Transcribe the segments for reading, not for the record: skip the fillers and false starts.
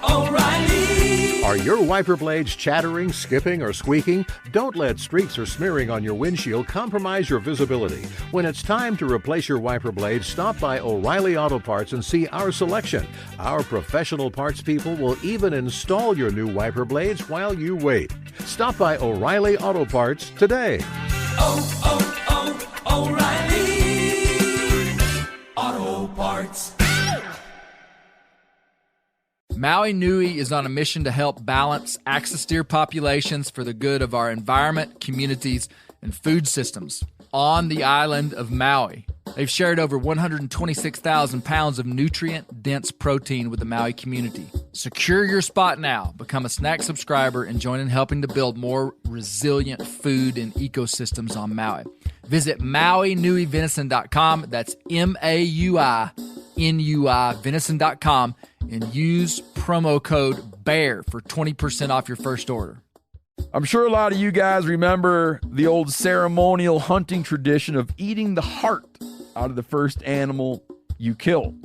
O'Reilly. Are your wiper blades chattering, skipping, or squeaking? Don't let streaks or smearing on your windshield compromise your visibility. When it's time to replace your wiper blades, stop by O'Reilly Auto Parts and see our selection. Our professional parts people will even install your new wiper blades while you wait. Stop by O'Reilly Auto Parts today. O'Reilly Auto Parts. Maui Nui is on a mission to help balance axis deer populations for the good of our environment, communities, and food systems. On the island of Maui, they've shared over 126,000 pounds of nutrient-dense protein with the Maui community. Secure your spot now. Become a snack subscriber and join in helping to build more resilient food and ecosystems on Maui. Visit MauiNuiVenison.com. That's MAUINUI venison.com and use promo code BEAR for 20% off your first order. I'm sure a lot of you guys remember the old ceremonial hunting tradition of eating the heart out of the first animal you kill.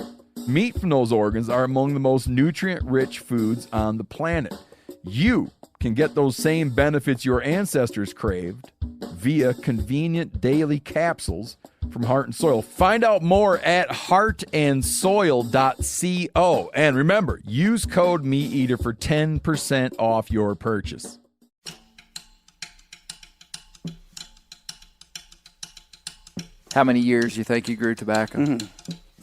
Meat from those organs are among the most nutrient-rich foods on the planet. You can get those same benefits your ancestors craved via convenient daily capsules from Heart and Soil. Find out more at heartandsoil.co. And remember, use code MeatEater for 10% off your purchase. How many years do you think you grew tobacco?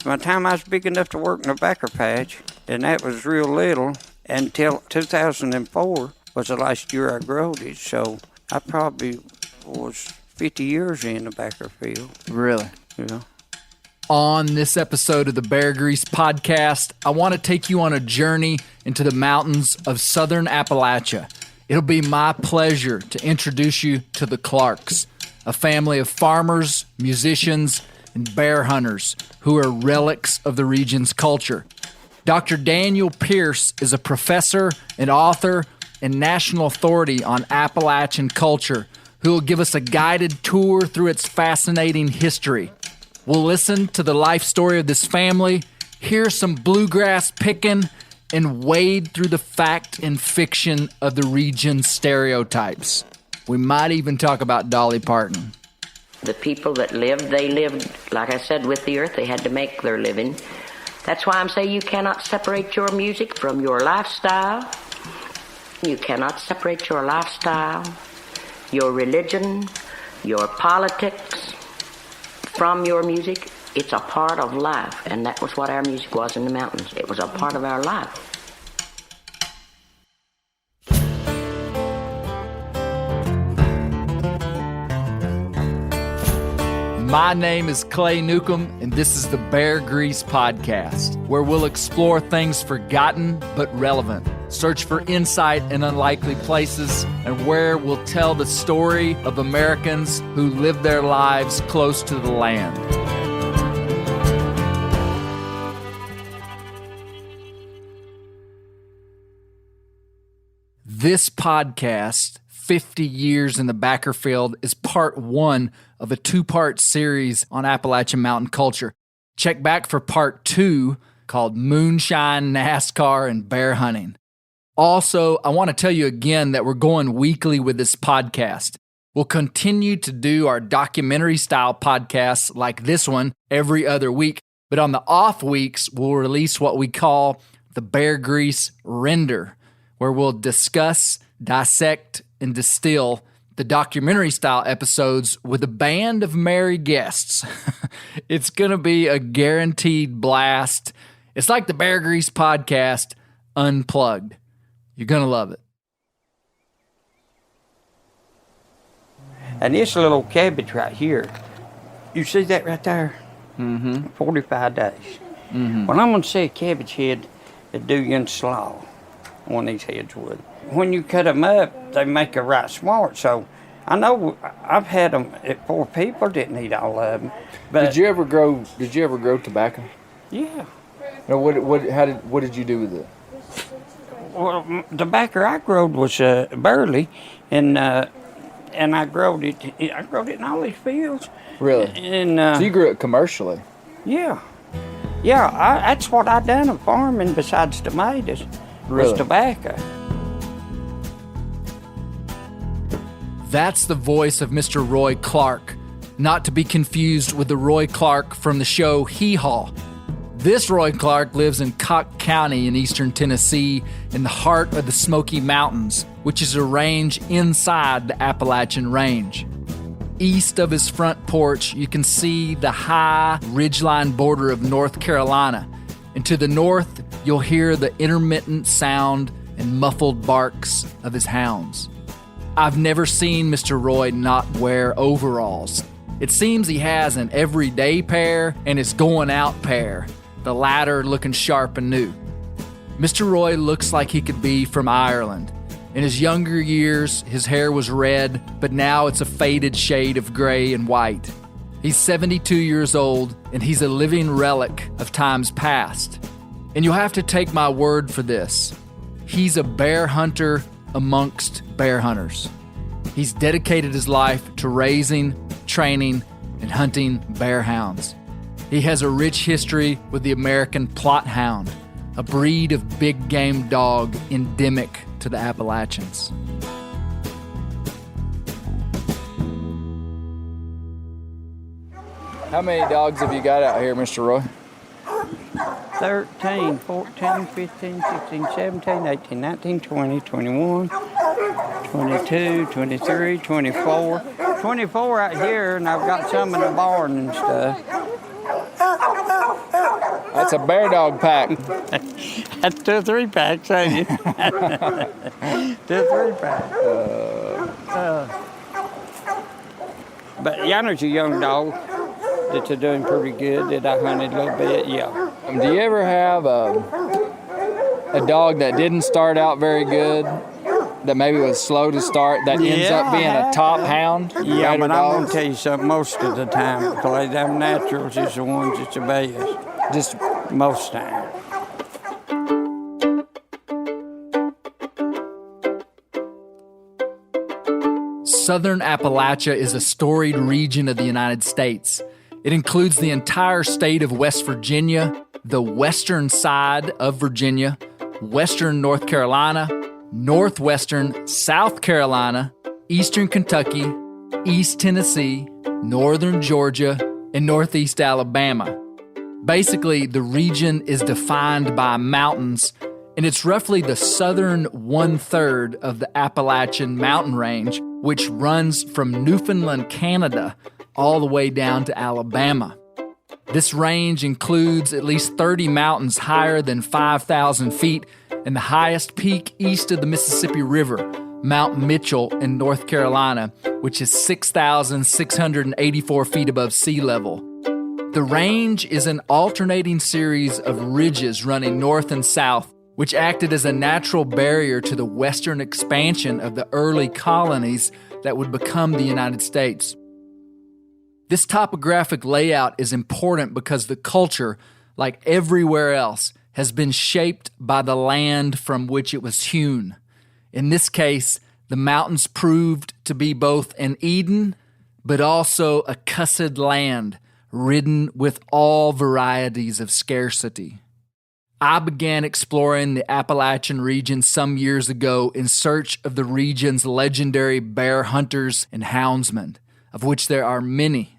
By the time I was big enough to work in a Baccer patch, and that was real little, until 2004 was the last year I growed it. So I probably was 50 years in the Baccer field. Really? Yeah. On this episode of the Bear Grease Podcast, I want to take you on a journey into the mountains of southern Appalachia. It'll be my pleasure to introduce you to the Clarks, a family of farmers, musicians, and bear hunters who are relics of the region's culture. Dr. Daniel Pierce is a professor and author and national authority on Appalachian culture who will give us a guided tour through its fascinating history. We'll listen to the life story of this family, hear some bluegrass picking, and wade through the fact and fiction of the region's stereotypes. We might even talk about Dolly Parton. The people that lived, they lived, like I said, with the earth. They had to make their living. That's why I'm saying you cannot separate your music from your lifestyle. You cannot separate your lifestyle, your religion, your politics from your music. It's a part of life, and that was what our music was in the mountains. It was a part of our life. My name is Clay Newcomb, and this is the Bear Grease Podcast, where we'll explore things forgotten but relevant, search for insight in unlikely places, and where we'll tell the story of Americans who live their lives close to the land. This podcast, 50 Years in the Baccer Field, is part one of a two-part series on Appalachian Mountain culture. Check back for part two called Moonshine, NASCAR, and Bear Hunting. Also, I want to tell you again that we're going weekly with this podcast. We'll continue to do our documentary-style podcasts like this one every other week, but on the off weeks, we'll release what we call the Bear Grease Render, where we'll discuss, dissect, and distill the documentary-style episodes with a band of merry guests. It's going to be a guaranteed blast. It's like the Bear Grease Podcast unplugged. You're going to love it. And this little cabbage right here, you see that right there? 45 days. Well, I'm going to say a cabbage head that do you in slaw. One of these heads would. When you cut them up, they make it right smart. So I know I've had them at 4 people, didn't eat all of them. But Did you ever grow tobacco? yeah. No, what did you do with it? Well, the Baccer I growed was burley, and I growed it. In all these fields. Really? And So you grew it commercially? yeah. Yeah, that's what I done of farming besides tomatoes. Really? Was tobacco. That's the voice of Mr. Roy Clark, not to be confused with the Roy Clark from the show Hee Haw. This Roy Clark lives in Cocke County in eastern Tennessee in the heart of the Smoky Mountains, which is a range inside the Appalachian Range. East of his front porch, you can see the high ridgeline border of North Carolina, and to the north, you'll hear the intermittent sound and muffled barks of his hounds. I've never seen Mr. Roy not wear overalls. It seems he has an everyday pair and his going out pair, the latter looking sharp and new. Mr. Roy looks like he could be from Ireland. In his younger years, his hair was red, but now it's a faded shade of gray and white. He's 72 years old, and he's a living relic of times past. And you'll have to take my word for this. He's a bear hunter amongst bear hunters. He's dedicated his life to raising, training, and hunting bear hounds. He has a rich history with the American Plott Hound, a breed of big game dog endemic to the Appalachians. How many dogs have you got out here, Mr. Roy? 13, 14, 15, 16, 17, 18, 19, 20, 21, 22, 23, 24. 24 out here, and I've got some in the barn and stuff. That's a bear dog pack. That's 2 or 3 packs, ain't it? 2 or 3 packs. But Yanner's a young dog that's doing pretty good, that I hunted a little bit, yeah. Do you ever have a dog that didn't start out very good, that maybe was slow to start, that ends up being a top hound? Yeah, but I'm going to tell you something, most of the time, because them naturals is the ones that's the best. Just most time. Southern Appalachia is a storied region of the United States. It includes the entire state of West Virginia, the western side of Virginia, western North Carolina, northwestern South Carolina, eastern Kentucky, East Tennessee, northern Georgia, and northeast Alabama. Basically, the region is defined by mountains, and it's roughly the southern 1/3 of the Appalachian Mountain Range, which runs from Newfoundland, Canada, all the way down to Alabama. This range includes at least 30 mountains higher than 5,000 feet, and the highest peak east of the Mississippi River, Mount Mitchell in North Carolina, which is 6,684 feet above sea level. The range is an alternating series of ridges running north and south, which acted as a natural barrier to the western expansion of the early colonies that would become the United States. This topographic layout is important because the culture, like everywhere else, has been shaped by the land from which it was hewn. In this case, the mountains proved to be both an Eden, but also a cussed land, ridden with all varieties of scarcity. I began exploring the Appalachian region some years ago in search of the region's legendary bear hunters and houndsmen, of which there are many.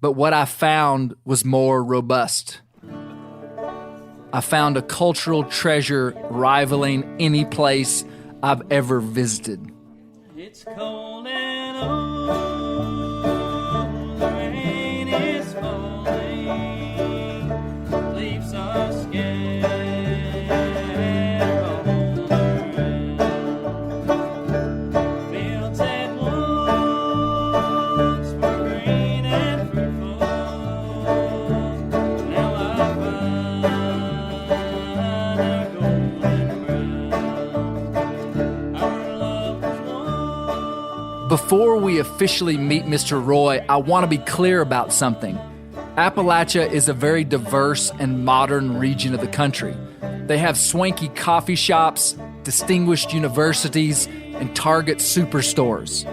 But what I found was more robust. I found a cultural treasure rivaling any place I've ever visited. It's cold and old, the rain is falling, leaves are scattered all around. Fields that once were green and fruitful, now are golden brown. Our love was one. Before we officially meet Mr. Roy, I want to be clear about something. Appalachia is a very diverse and modern region of the country. They have swanky coffee shops, distinguished universities, and Target superstores.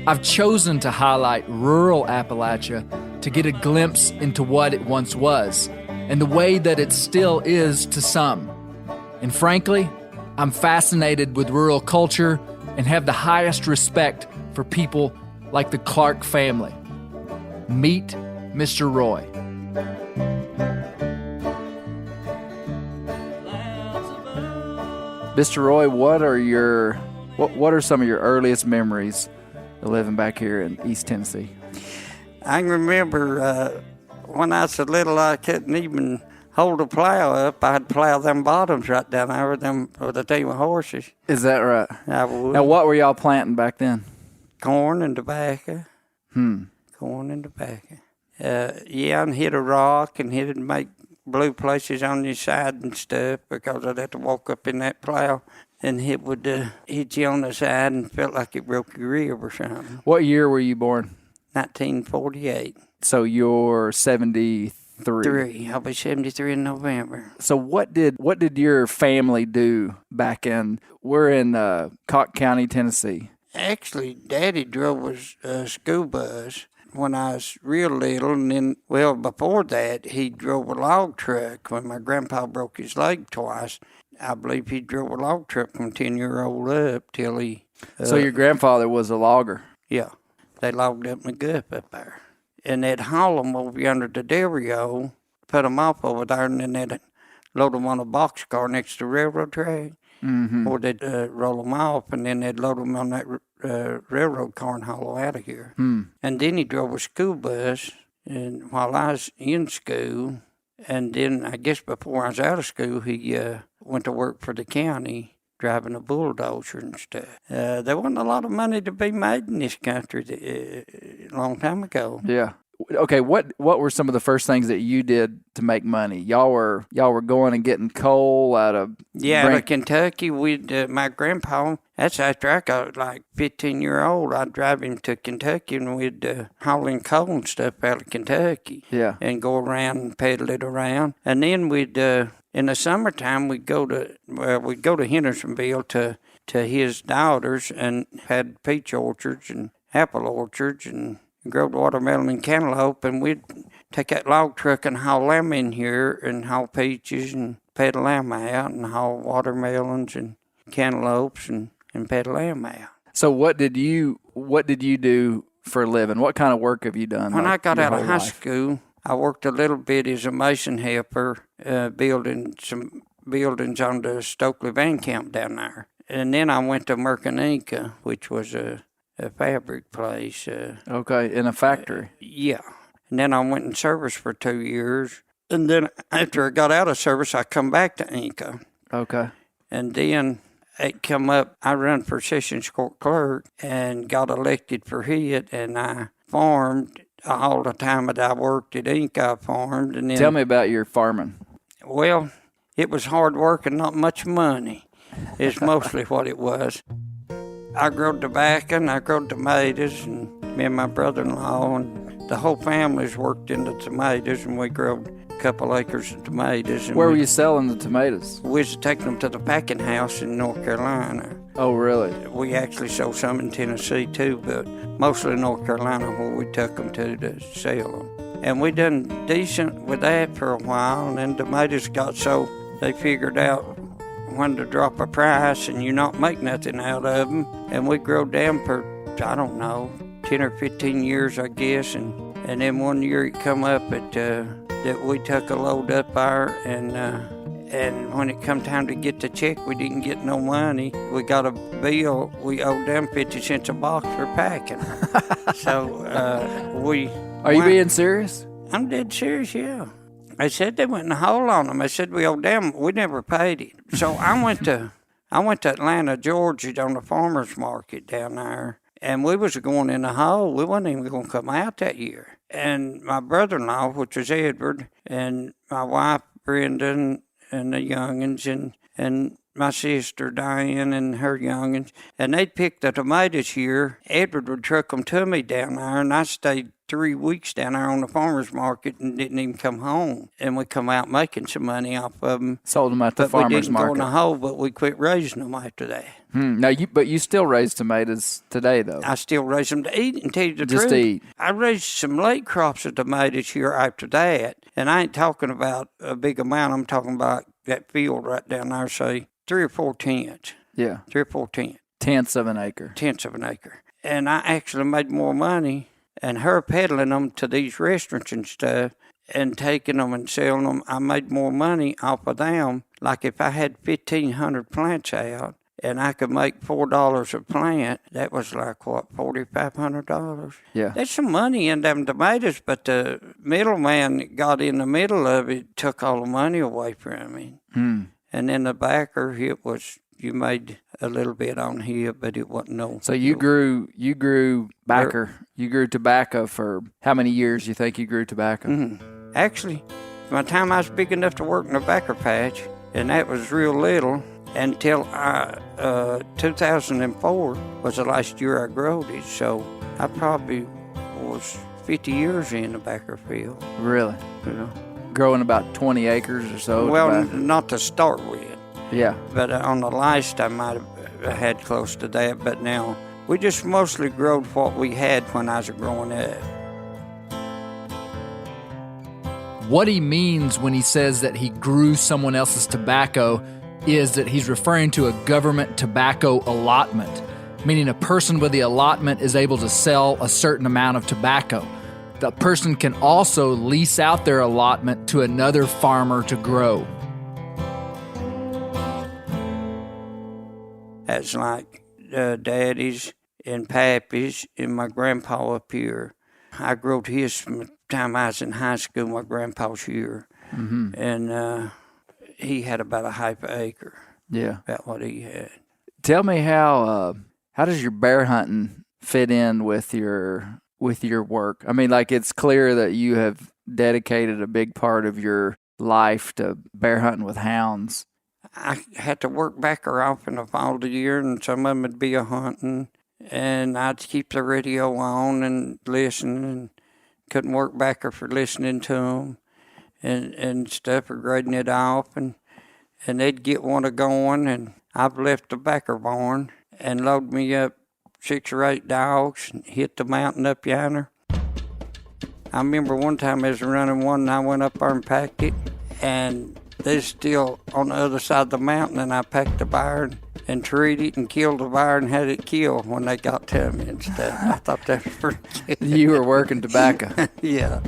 I've chosen to highlight rural Appalachia to get a glimpse into what it once was. and the way that it still is to some. And frankly, I'm fascinated with rural culture and have the highest respect for people like the Clark family. Meet Mr. Roy. Mr. Roy, what are some of your earliest memories of living back here in East Tennessee? I can remember when I was little, I couldn't even hold a plow up. I'd plow them bottoms right down there with a team of horses. Is that right? I would. Now, what were y'all planting back then? Corn and tobacco. Corn and tobacco. And hit a rock and hit it and make blue places on your side and stuff because I'd have to walk up in that plow and it would hit you on the side and felt like it broke your rib or something. What year were you born? 1948. So you're 73. I'll be 73 in November. So what did your family do back in? We're in Cocke County, Tennessee. Actually, Daddy drove a school bus when I was real little, and then, before that, he drove a log truck when my grandpa broke his leg twice. I believe he drove a log truck from 10-year-old up till he... So your grandfather was a logger? Yeah. They logged up in the gup up there. And they'd haul them over yonder to Del Rio, put them off over there, and then they'd load them on a boxcar next to the railroad track. Mm-hmm. Or they'd roll them off, and then they'd load them on that railroad car and haul them out of here. And then he drove a school bus and while I was in school. And then I guess before I was out of school, he went to work for the county driving a bulldozer and stuff. There wasn't a lot of money to be made in this country a long time ago. Yeah. Okay, what were some of the first things that you did to make money? Y'all were going and getting coal out of... Yeah, out of Kentucky. My grandpa, that's after I got like 15-year-old, I'd drive him to Kentucky and we'd haul in coal and stuff out of Kentucky. Yeah. And go around and pedal it around. And then we'd, in the summertime, we'd go to Hendersonville to his daughters and had peach orchards and apple orchards and grow watermelon and cantaloupe, and we'd take that log truck and haul them in here and haul peaches and pedal them out and haul watermelons and cantaloupes and pedal them out. So what did you do for a living? What kind of work have you done? When I got out of high school, I worked a little bit as a mason helper, building some buildings on the Stokely Van Camp down there. And then I went to Mercanica, which was a fabric place. Okay, in a factory. Yeah. And then I went in service for 2 years. And then after I got out of service, I come back to Inca. Okay. And then it come up, I run for Sessions Court Clerk and got elected for it. And I farmed all the time that I worked at Inca. I farmed. And then, tell me about your farming. Well, it was hard work and not much money. Is mostly what it was. I grew tobacco and I grew tomatoes, and me and my brother-in-law and the whole family's worked in the tomatoes, and we grew a couple acres of tomatoes. And where were you selling the tomatoes? We was taking them to the packing house in North Carolina. Oh, really? We actually sold some in Tennessee too, but mostly North Carolina where we took them to sell them. And we done decent with that for a while, and then tomatoes got so they figured out when to drop a price and you not make nothing out of them. And we growed them for, I don't know, 10 or 15 years, I guess. And then one year it come up that we took a load up there, and when it come time to get the check, we didn't get no money. We got a bill. We owed them 50 cents a box for packing. So we... Are you being serious? I'm dead serious, yeah. I said they went in the hole on them. I said we owed them. We never paid it. So I went to Atlanta, Georgia, on the farmers market down there, and we was going in the hole. We wasn't even going to come out that year. And my brother-in-law, which was Edward, and my wife Brenda, and the youngins, and my sister Diane and her youngins, and they'd pick the tomatoes here. Edward would truck them to me down there, and I stayed 3 weeks down there on the farmer's market and didn't even come home. And we come out making some money off of them. Sold them at the But we farmer's didn't go in market. the hole, but we quit raising them after that. Now, but you still raise tomatoes today, though. I still raise them to eat and tell you the Just truth. to eat. I raised some late crops of tomatoes here after that. And I ain't talking about a big amount. I'm talking about that field right down there, say 3 or 4 tenths. Yeah, 3 or 4 tenths. tenths of an acre. Tenths of an acre. And I actually made more money and her peddling them to these restaurants and stuff and taking them and selling them. I made more money off of them. Like if I had 1,500 plants out and I could make $4 a plant, that was like, what, $4,500? Yeah. That's some money in them tomatoes, but the middleman that got in the middle of it took all the money away from me. And then the backer, it was, you made a little bit on here, but it wasn't no. So you grew Baccer. You grew tobacco for how many years you think you grew tobacco? Actually, by the time I was big enough to work in the backer patch, and that was real little, until 2004 was the last year I growed it. So I probably was 50 years in the backer field. Really? You know? Growing about 20 acres or so? Well, tobacco? not to start with. Yeah. But on the last, I might have had close to that. But now, we just mostly growed what we had when I was growing up. What he means when he says that he grew someone else's tobacco is that he's referring to a government tobacco allotment, meaning a person with the allotment is able to sell a certain amount of tobacco. The person can also lease out their allotment to another farmer to grow. That's like daddy's and pappy's and my grandpa up here. I growed his from the time I was in high school. My grandpa's here. And he had about a half an acre. Yeah. About what he had. Tell me how does your bear hunting fit in with your work? I mean, like, it's clear that you have dedicated a big part of your life to bear hunting with hounds. I had to work Baccer off in the fall of the year, and some of them would be a hunting, and I'd keep the radio on and listen, and couldn't work Baccer for listening to them and stuff, or grading it off, and they'd get one going, and I've left the Baccer barn and load me up 6 or 8 dogs and hit the mountain up yonder. I remember one time I was running one, and I went up there and packed it, and they're still on the other side of the mountain, and I packed the bear and treated it and killed the bear and had it killed when they got to me and stuff. I thought that was pretty good. You were working tobacco. Yeah.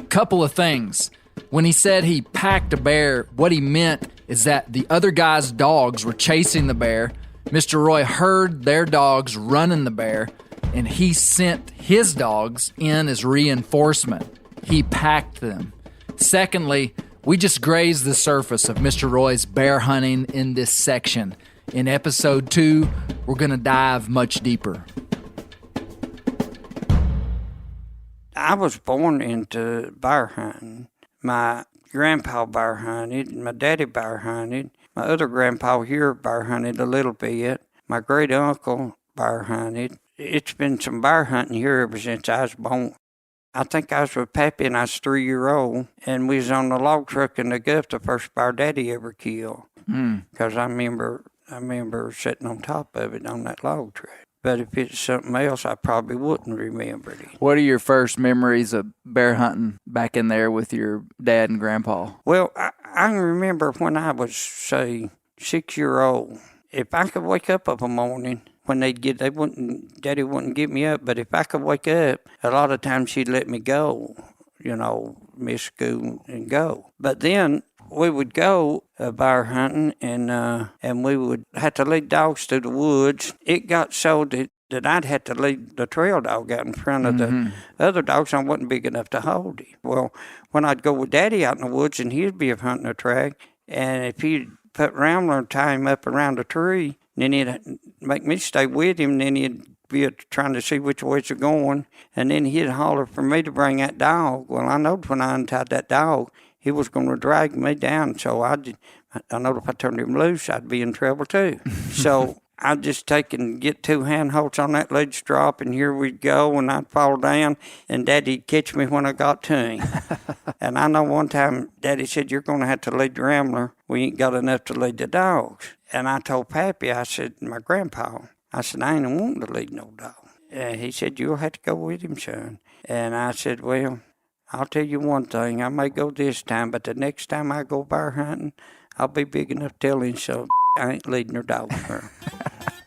Couple of things. When he said he packed a bear, what he meant is that the other guy's dogs were chasing the bear. Mr. Roy heard their dogs running the bear, and he sent his dogs in as reinforcement. He packed them. Secondly, we just grazed the surface of Mr. Roy's bear hunting in this section. In episode 2, we're going to dive much deeper. I was born into bear hunting. My grandpa bear hunted, my daddy bear hunted. My other grandpa here bear hunted a little bit. My great uncle bear hunted. It's been some bear hunting here ever since I was born. I think I was with Pappy and I was 3-year-old, and we was on the log truck in the Gulf, the first bear Daddy ever killed. Because I remember sitting on top of it on that log truck. But if it's something else, I probably wouldn't remember it. What are your first memories of bear hunting back in there with your dad and grandpa? Well, I can remember when I was, say, 6-year-old. If I could wake up of a morning, when Daddy wouldn't get me up, but if I could wake up, a lot of times she'd let me go, miss school and go. But then we would go bear hunting, and we would have to lead dogs through the woods. It got so that I'd have to lead the trail dog out in front of the other dogs. I wasn't big enough to hold him. Well, when I'd go with Daddy out in the woods, and he'd be hunting a track, and if he'd put Rambler and tie him up around a tree, then he'd make me stay with him, and then he'd be trying to see which way it's going, and then he'd holler for me to bring that dog. Well, I knowed when I untied that dog, he was going to drag me down. So I know if I turned him loose, I'd be in trouble too. So I'd just take and get 2 handholds on that ledge drop, and here we'd go, and I'd fall down, and Daddy'd catch me when I got to him. And I know one time Daddy said, "You're going to have to lead the Rambler. We ain't got enough to lead the dogs." And I told Pappy, I said, my grandpa, I said, "I ain't wanting to lead no dog." And he said, "You'll have to go with him, son." And I said, "Well, I'll tell you one thing. I may go this time, but the next time I go bear hunting, I'll be big enough to tell him so I ain't leading her dog for."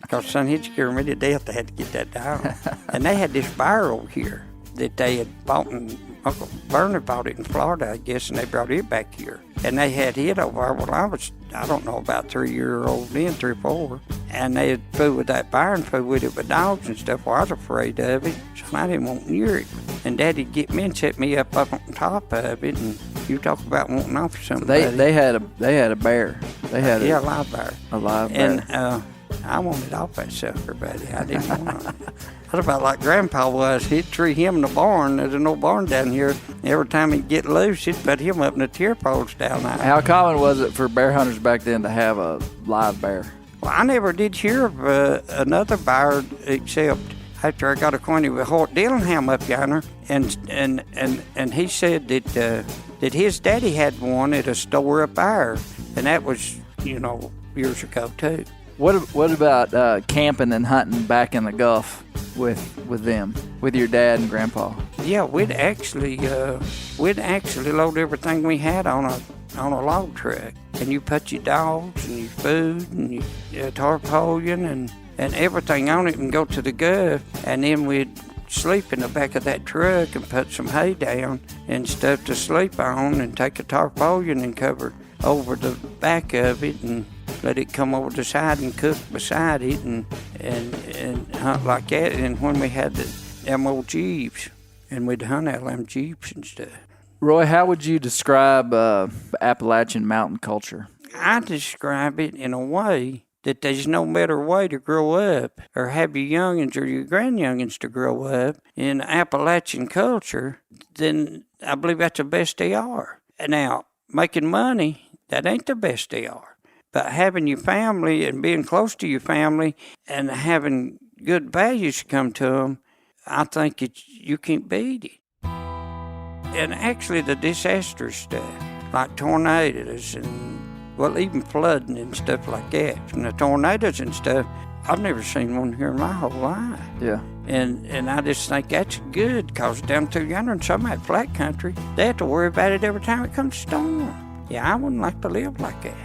Because, son, he'd scare me to death. They had to get that dog. And they had this bear over here that they had bought, and Uncle Bernie bought it in Florida, I guess, and they brought it back here. And they had it over there. Well, I don't know, about 3-year-old then, 3 or 4. And they had food with that bear and food with it with dogs and stuff. Well, I was afraid of it, so I didn't want near it. And Daddy'd get me and set me up on top of it, and you talk about wanting off somebody. So they had a bear. They had a live bear. A live bear. And I wanted off that sucker, buddy. I didn't want it. That's about like Grandpa was. He'd treat him in the barn. There's no barn down here. Every time he'd get loose, he'd put him up in the tier poles down there. How common was it for bear hunters back then to have a live bear? Well, I never did hear of another bear except after I got acquainted with Hort Dillingham up yonder, and he said that his daddy had one at a store up there, and that was, years ago too. What about camping and hunting back in the Gulf with them, with your dad and Grandpa? Yeah, we'd actually load everything we had on a log truck, and you put your dogs and your food and your tarpaulin and everything on it, and go to the Gulf, and then we'd sleep in the back of that truck and put some hay down and stuff to sleep on, and take a tarpaulin and cover over the back of it and let it come over the side and cook beside it and hunt like that. And when we had them old Jeeps, and we'd hunt out them Jeeps and stuff. Roy, how would you describe Appalachian Mountain culture? I describe it in a way that there's no better way to grow up or have your youngins or your grandyoungins to grow up in Appalachian culture than I believe that's the best they are. Now, making money, that ain't the best they are. But having your family and being close to your family and having good values come to them, I think you can't beat it. And actually the disaster stuff, like tornadoes and, well, even flooding and stuff like that. And the tornadoes and stuff, I've never seen one here in my whole life. Yeah. And I just think that's good, because down through yonder in some of that flat country, they have to worry about it every time it comes to storm. Yeah, I wouldn't like to live like that.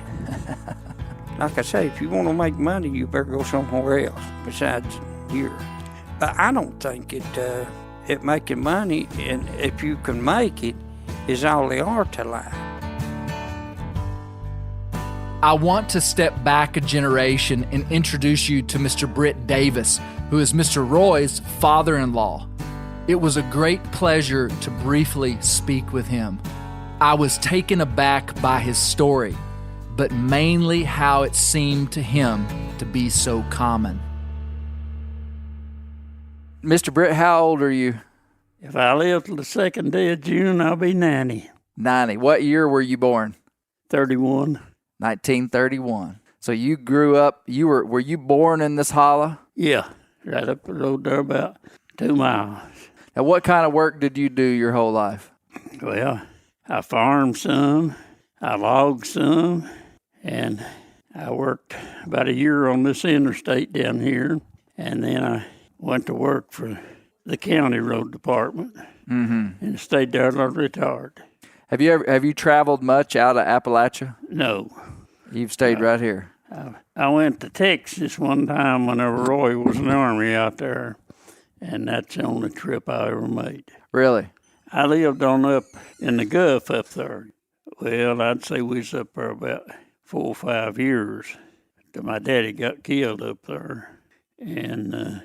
Like I say, if you want to make money, you better go somewhere else besides here. But I don't think it making money, and if you can make it, is all they are to life. I want to step back a generation and introduce you to Mr. Britt Davis, who is Mr. Roy's father-in-law. It was a great pleasure to briefly speak with him. I was taken aback by his story, but mainly how it seemed to him to be so common. Mr. Britt, how old are you? If I live till the 2nd day of June, I'll be 90. 90. What year were you born? 31. 1931. So you grew up, were you born in this holler? Yeah, right up the road there, about 2 miles. Now, what kind of work did you do your whole life? Well, I farmed some, I logged some, and I worked about a year on this interstate down here, and then I went to work for the county road department, and stayed there till I retired. Have you traveled much out of Appalachia? No. You've stayed right here. I went to Texas one time whenever Roy was in the Army out there, and that's the only trip I ever made. Really? I lived on up in the Gulf up there. Well, I'd say we was up there about 4 or 5 years till my daddy got killed up there, and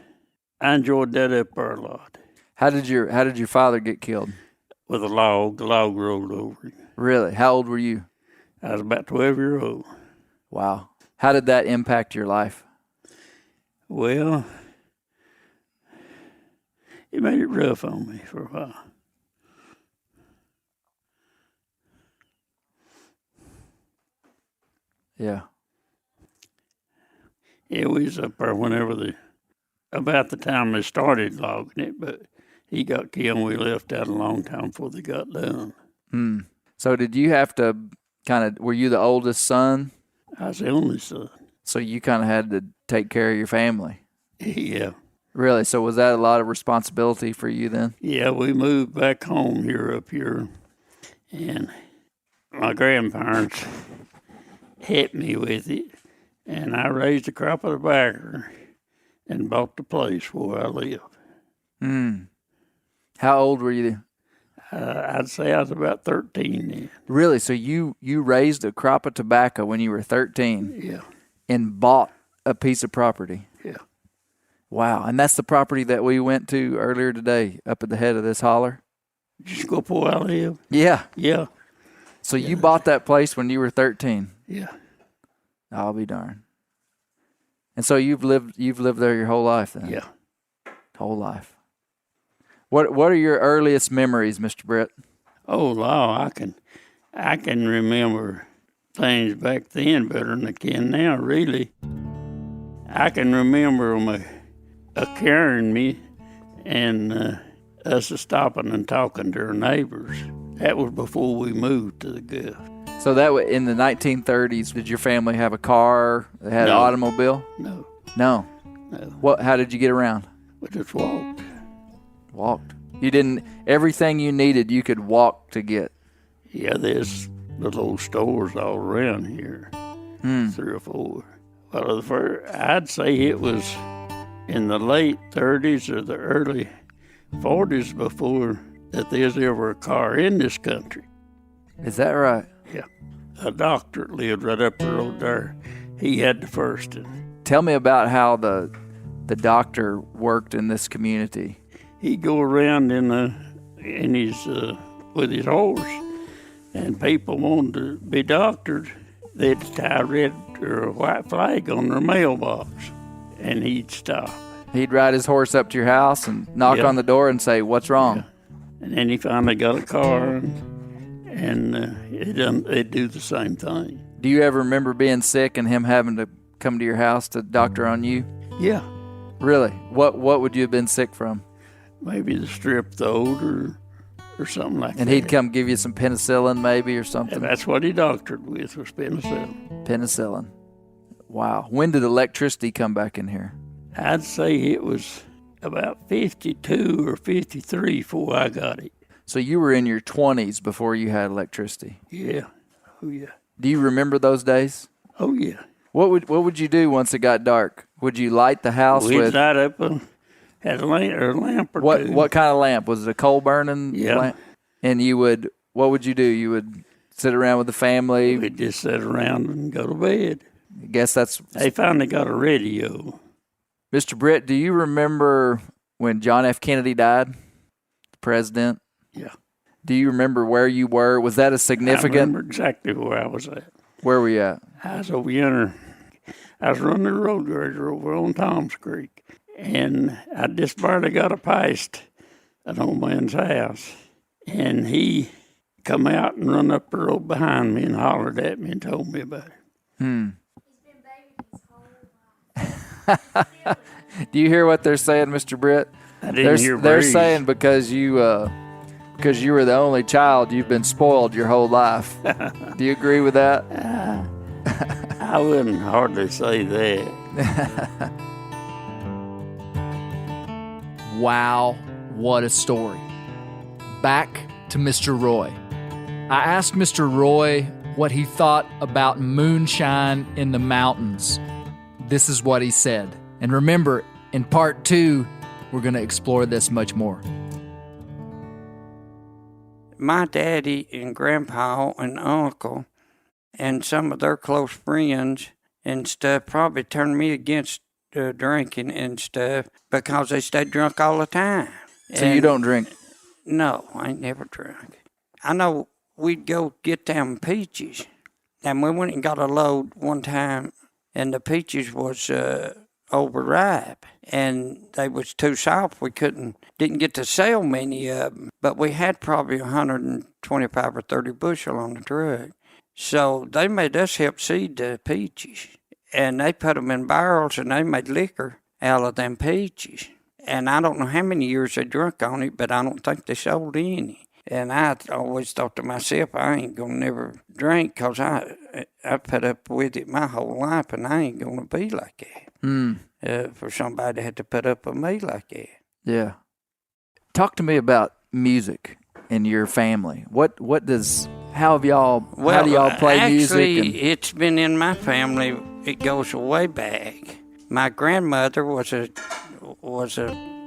I enjoyed that up there a lot. How did your father get killed? With a log. The log rolled over him. Really? How old were you? I was about 12 years old. Wow. How did that impact your life? Well, it made it rough on me for a while. Yeah. Yeah, we was up there about the time they started logging it, but he got killed and we left out a long time before they got done. So did you have to were you the oldest son? I was the only son. So you kind of had to take care of your family? Yeah. Really? So was that a lot of responsibility for you then? Yeah, we moved back home up here, and my grandparents helped me with it, and I raised a crop of tobacco and bought the place where I live. How old were you? I'd say I was about 13 then. Really? So you raised a crop of tobacco when you were 13? Yeah. And bought a piece of property? Yeah. Wow. And that's the property that we went to earlier today up at the head of this holler? Just go up where I live? Yeah. Yeah. So you bought that place when you were 13? Yeah. I'll be darned. And so you've lived there your whole life then? Yeah. Whole life. What are your earliest memories, Mr. Brett? Oh, law, I can remember things back then better than I can now, really. I can remember them carrying me and us stopping and talking to our neighbors. That was before we moved to the Gulf. So that in the 1930s, did your family have a car? They had an automobile? No. No. How did you get around? We just walked. Walked. You didn't. Everything you needed, you could walk to get. Yeah, there's little stores all around here. 3 or 4. Well, I'd say it was in the late 30s or the early 40s before that there's ever a car in this country. Is that right? Yeah. A doctor lived right up the road there. He had the first. Tell me about how the doctor worked in this community. He'd go around with his horse, and people wanted to be doctored. They'd tie a red or a white flag on their mailbox, and he'd stop. He'd ride his horse up to your house and knock on the door and say, "What's wrong?" Yeah. And then he finally got a car, and they'd do the same thing. Do you ever remember being sick and him having to come to your house to doctor on you? Yeah. Really? What would you have been sick from? Maybe the strep throat or something like that. And he'd come give you some penicillin maybe or something? And that's what he doctored with, was penicillin. Penicillin. Wow. When did electricity come back in here? I'd say it was about 52 or 53 before I got it. So you were in your 20s before you had electricity? Yeah. Oh, yeah. Do you remember those days? Oh, yeah. What would you do once it got dark? Would you light the house We'd with... light up and had a lamp or two. What kind of lamp? Was it a coal burning lamp? And what would you do? You would sit around with the family? We'd just sit around and go to bed. I guess that's... They finally got a radio. Mr. Britt, do you remember when John F. Kennedy died? The president? Yeah. Do you remember where you were? Was that a significant... I remember exactly where I was at. Where were you at? I was over yonder. I was running the road grader over on Tom's Creek. And I just barely got past an old man's house. And he come out and run up the road behind me and hollered at me and told me about it. Do you hear what they're saying, Mr. Britt? I didn't hear They're Breeze. saying because you were the only child, you've been spoiled your whole life. Do you agree with that? I wouldn't hardly say that. Wow, what a story. Back to Mr. Roy. I asked Mr. Roy what he thought about moonshine in the mountains. This is what he said. And remember, in part 2, we're going to explore this much more. My daddy and grandpa and uncle and some of their close friends and stuff probably turned me against drinking and stuff because they stayed drunk all the time. So you don't drink? No, I ain't never drunk. I know we'd go get them peaches, and we went and got a load one time, and the peaches was overripe, and they was too soft. We didn't get to sell many of them, but we had probably 125 or 30 bushel on the truck. So they made us help seed the peaches. And they put them in barrels and they made liquor out of them peaches. And I don't know how many years they drunk on it, but I don't think they sold any. And I always thought to myself, I ain't going to never drink because I put up with it my whole life and I ain't going to be like that. For somebody to have to put up with me like that. Yeah. Talk to me about music in your family. How do y'all play music? Actually, it's been in my family. It goes way back. My grandmother was a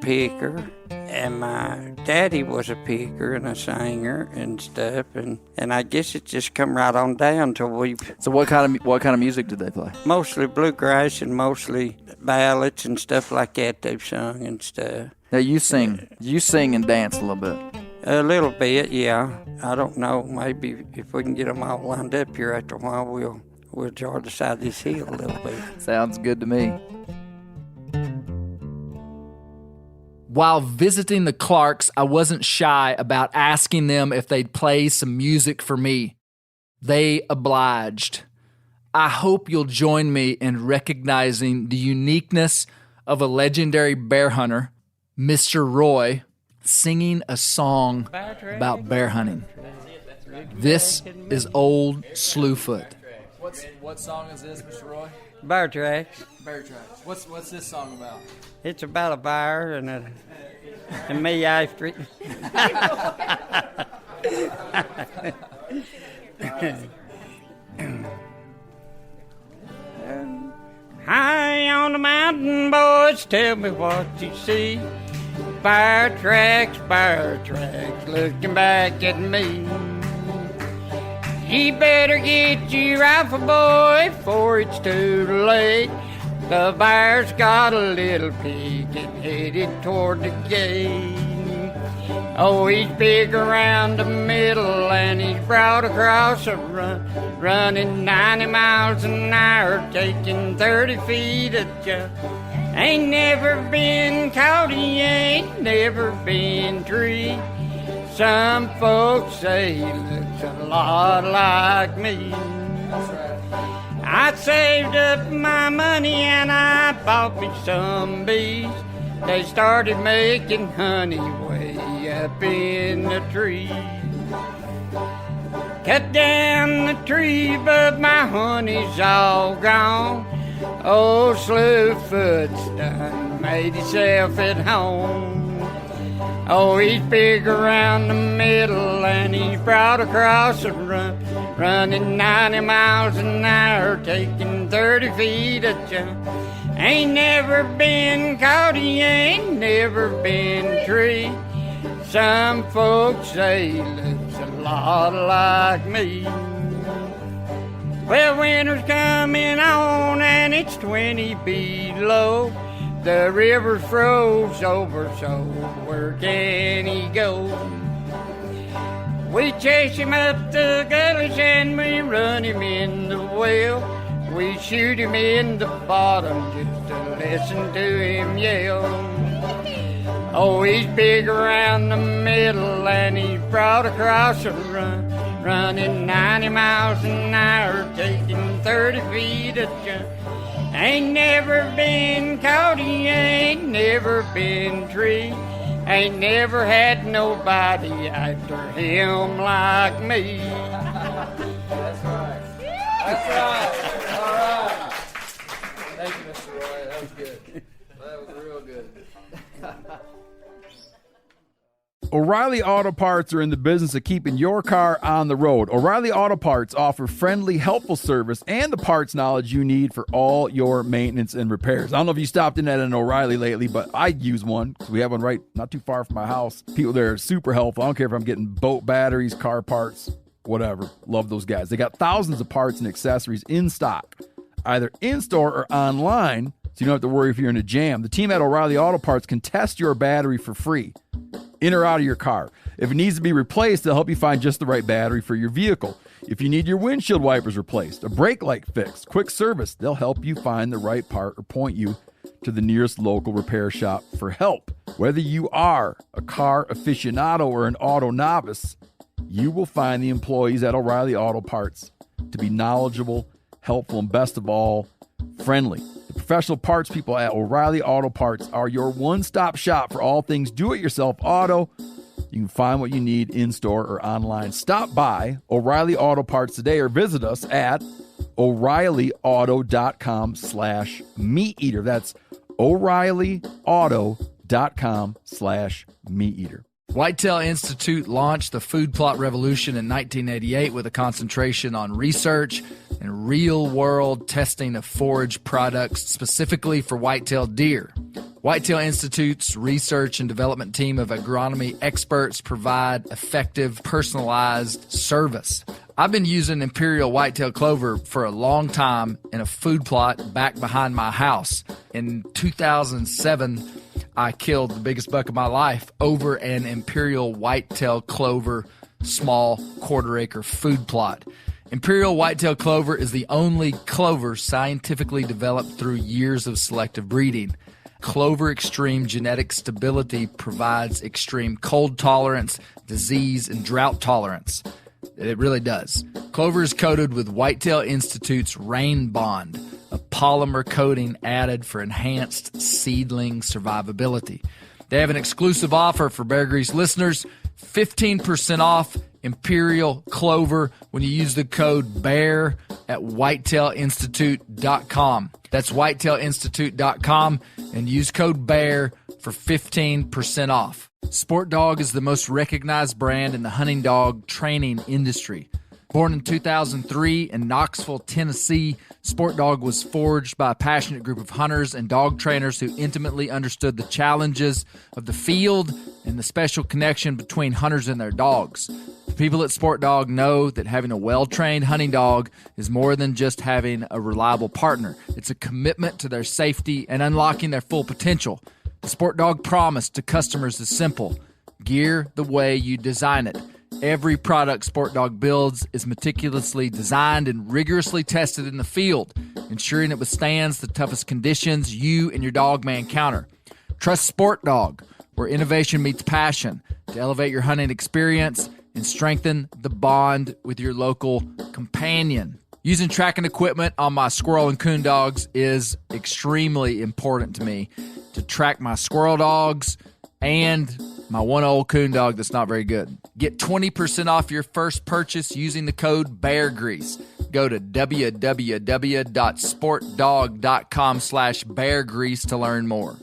picker, and my daddy was a picker and a singer and stuff, and I guess it just come right on down till we. So what kind of music did they play? Mostly bluegrass and mostly ballads and stuff like that they've sung and stuff. Now you sing and dance a little bit. A little bit, yeah. I don't know. Maybe if we can get them all lined up here after a while, we'll jar the side of this hill a little bit. Sounds good to me. While visiting the Clarks, I wasn't shy about asking them if they'd play some music for me. They obliged. I hope you'll join me in recognizing the uniqueness of a legendary bear hunter, Mr. Roy, singing a song about bear hunting. This is Old Slewfoot. What song is this, Mr. Roy? Bear tracks. Bear tracks. What's this song about? It's about a bear and me after it. High on the mountain, boys, tell me what you see. Bear tracks, looking back at me. You better get your rifle, boy, before it's too late. The bear's got a little pig and headed toward the gate. Oh, he's big around the middle and he's broad across a run, running 90 miles an hour, taking 30 feet a jump. Ain't never been caught, he ain't never been treed. Some folks say he looks a lot like me. I saved up my money and I bought me some bees. They started making honey way up in the tree. Cut down the tree, but my honey's all gone. Old Slewfoot's done made himself at home. Oh, he's big around the middle and he's broad across the run, running 90 miles an hour, taking 30 feet a jump. Ain't never been caught, he ain't never been treed. Some folks say he looks a lot like me. Well, winter's coming on and it's 20 below. The river froze over, so where can he go? We chase him up the gullies and we run him in the well. We shoot him in the bottom just to listen to him yell. Oh, he's big around the middle and he's broad across the run, running 90 miles an hour, taking 30 feet a jump. Ain't never been caught, he ain't never been treed. Ain't never had nobody after him like me. That's right. That's right. All right. Thank you, Mr. Roy. That was good. That was real good. O'Reilly Auto Parts are in the business of keeping your car on the road. O'Reilly Auto Parts offer friendly, helpful service and the parts knowledge you need for all your maintenance and repairs. I don't know if you stopped in at an O'Reilly lately, but I use one because we have one right not too far from my house. People there are super helpful. I don't care if I'm getting boat batteries, car parts, whatever. Love those guys. They got thousands of parts and accessories in stock, either in-store or online, so you don't have to worry if you're in a jam. The team at O'Reilly Auto Parts can test your battery for free, in or out of your car. If it needs to be replaced, they'll help you find just the right battery for your vehicle. If you need your windshield wipers replaced, a brake light fixed, quick service, they'll help you find the right part or point you to the nearest local repair shop for help. Whether you are a car aficionado or an auto novice, you will find the employees at O'Reilly Auto Parts to be knowledgeable, helpful, and best of all, friendly. The professional parts people at O'Reilly Auto Parts are your one-stop shop for all things do-it-yourself auto. You can find what you need in-store or online. Stop by O'Reilly Auto Parts today or visit us at O'ReillyAuto.com/meat-eater. That's O'ReillyAuto.com/meat-eater. Whitetail Institute launched the food plot revolution in 1988 with a concentration on research and real-world testing of forage products specifically for whitetail deer. Whitetail Institute's research and development team of agronomy experts provide effective, personalized service. I've been using Imperial whitetail clover for a long time in a food plot back behind my house. In 2007, I killed the biggest buck of my life over an Imperial whitetail clover small quarter-acre food plot. Imperial whitetail clover is the only clover scientifically developed through years of selective breeding. Clover Extreme genetic stability provides extreme cold tolerance, disease, and drought tolerance. It really does. Clover is coated with Whitetail Institute's Rain Bond, a polymer coating added for enhanced seedling survivability. They have an exclusive offer for Bear Grease listeners, 15% off Imperial Clover when you use the code BEAR at whitetailinstitute.com. That's whitetailinstitute.com and use code BEAR for 15% off. Sport Dog is the most recognized brand in the hunting dog training industry. Born in 2003 in Knoxville, Tennessee, Sport Dog was forged by a passionate group of hunters and dog trainers who intimately understood the challenges of the field and the special connection between hunters and their dogs. The people at Sport Dog know that having a well-trained hunting dog is more than just having a reliable partner. It's a commitment to their safety and unlocking their full potential. The Sport Dog promise to customers is simple: gear the way you design it. Every product Sport Dog builds is meticulously designed and rigorously tested in the field, ensuring it withstands the toughest conditions you and your dog may encounter. Trust Sport Dog, where innovation meets passion, to elevate your hunting experience and strengthen the bond with your local companion. Using tracking equipment on my squirrel and coon dogs is extremely important to me to track my squirrel dogs and my one old coon dog that's not very good. Get 20% off your first purchase using the code BEARGREASE. Go to www.sportdog.com/beargrease to learn more.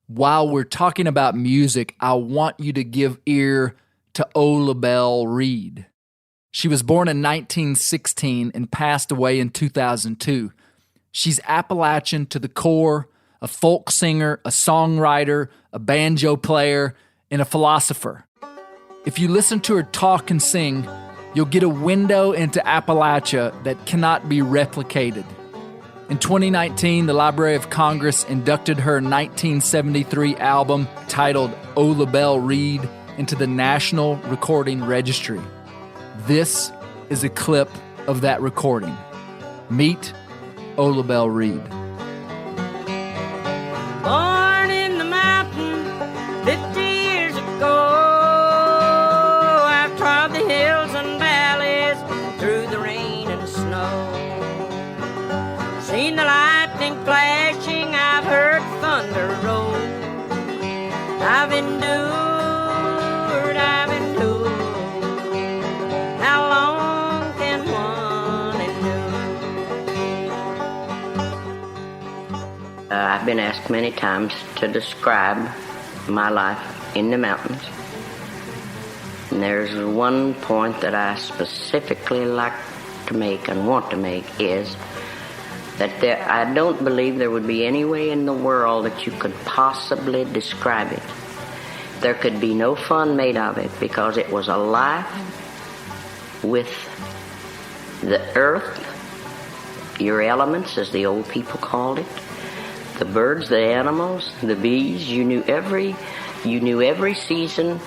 While we're talking about music, I want you to give ear to Ola Belle Reed. She was born in 1916 and passed away in 2002. She's Appalachian to the core, a folk singer, a songwriter, a banjo player, and a philosopher. If you listen to her talk and sing, you'll get a window into Appalachia that cannot be replicated. In 2019, the Library of Congress inducted her 1973 album titled Ola Belle Reed into the National Recording Registry. This is a clip of that recording. Meet Ola Belle Reed. Born in the mountain 50 years ago, I've trod the hills and valleys through the rain and snow. Seen the lightning flashing, I've heard thunder roll. I've endured. How long can one endure? I've been asked many times to describe my life in the mountains. And there's one point that I specifically like to make and want to make is that I don't believe there would be any way in the world that you could possibly describe it. There could be no fun made of it because it was a life with the earth, your elements, as the old people called it, the birds, the animals, the bees. You knew every season.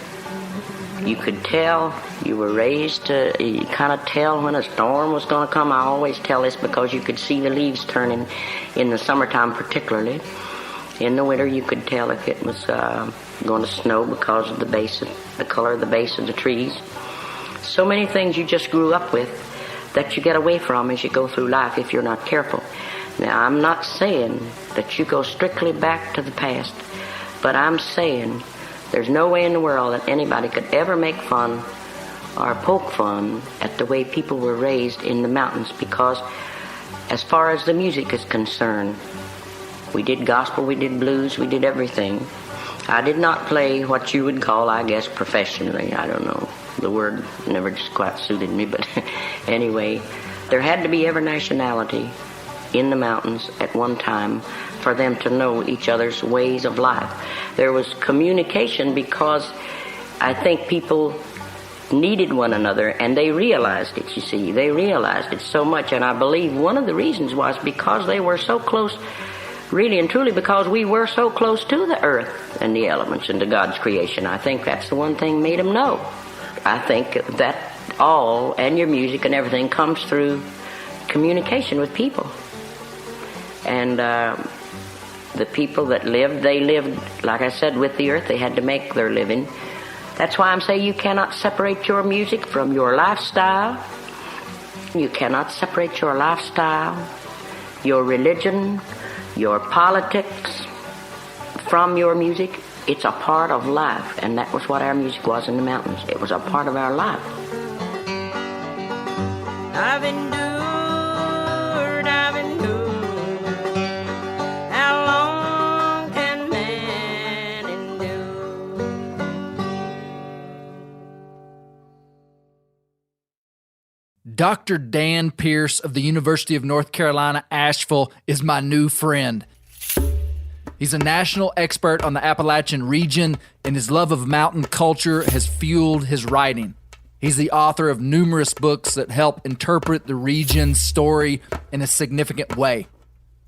You could tell. You were raised to kind of tell when a storm was going to come. I always tell this because you could see the leaves turning in the summertime, particularly. In the winter, you could tell if it was going to snow because of the color of the base of the trees. So many things you just grew up with that you get away from as you go through life if you're not careful. Now, I'm not saying that you go strictly back to the past, but I'm saying there's no way in the world that anybody could ever make fun or poke fun at the way people were raised in the mountains, because as far as the music is concerned, we did gospel, we did blues, we did everything. I did not play what you would call, I guess, professionally. I don't know. The word never just quite suited me, but anyway, there had to be every nationality in the mountains at one time for them to know each other's ways of life. There was communication because I think people needed one another, and they realized it, you see. They realized it so much, and I believe one of the reasons was because they were so close, really and truly because we were so close to the earth and the elements and to God's creation. I think that's the one thing made them know. I think that all, and your music and everything, comes through communication with people. And the people that lived, they lived, like I said, with the earth. They had to make their living. That's why I'm saying you cannot separate your music from your lifestyle. You cannot separate your lifestyle, your religion, your politics from your music. It's a part of life, and that was what our music was in the mountains. It was a part of our life. I've endured. How long can man endure? Dr. Dan Pierce of the University of North Carolina, Asheville, is my new friend. He's a national expert on the Appalachian region, and his love of mountain culture has fueled his writing. He's the author of numerous books that help interpret the region's story in a significant way.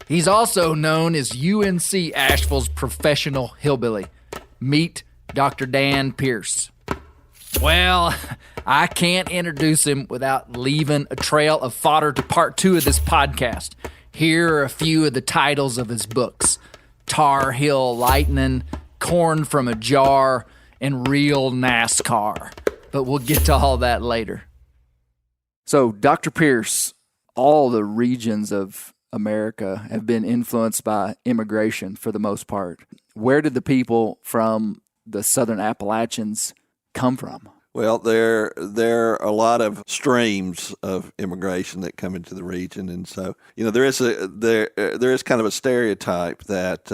He's also known as UNC Asheville's professional hillbilly. Meet Dr. Dan Pierce. Well, I can't introduce him without leaving a trail of fodder to part 2 of this podcast. Here are a few of the titles of his books: Tar Heel Lightning, Corn from a Jar, and Real NASCAR. But we'll get to all that later. So, Dr. Pierce, all the regions of America have been influenced by immigration for the most part. Where did the people from the Southern Appalachians come from? Well, there are a lot of streams of immigration that come into the region, and so there is kind of a stereotype that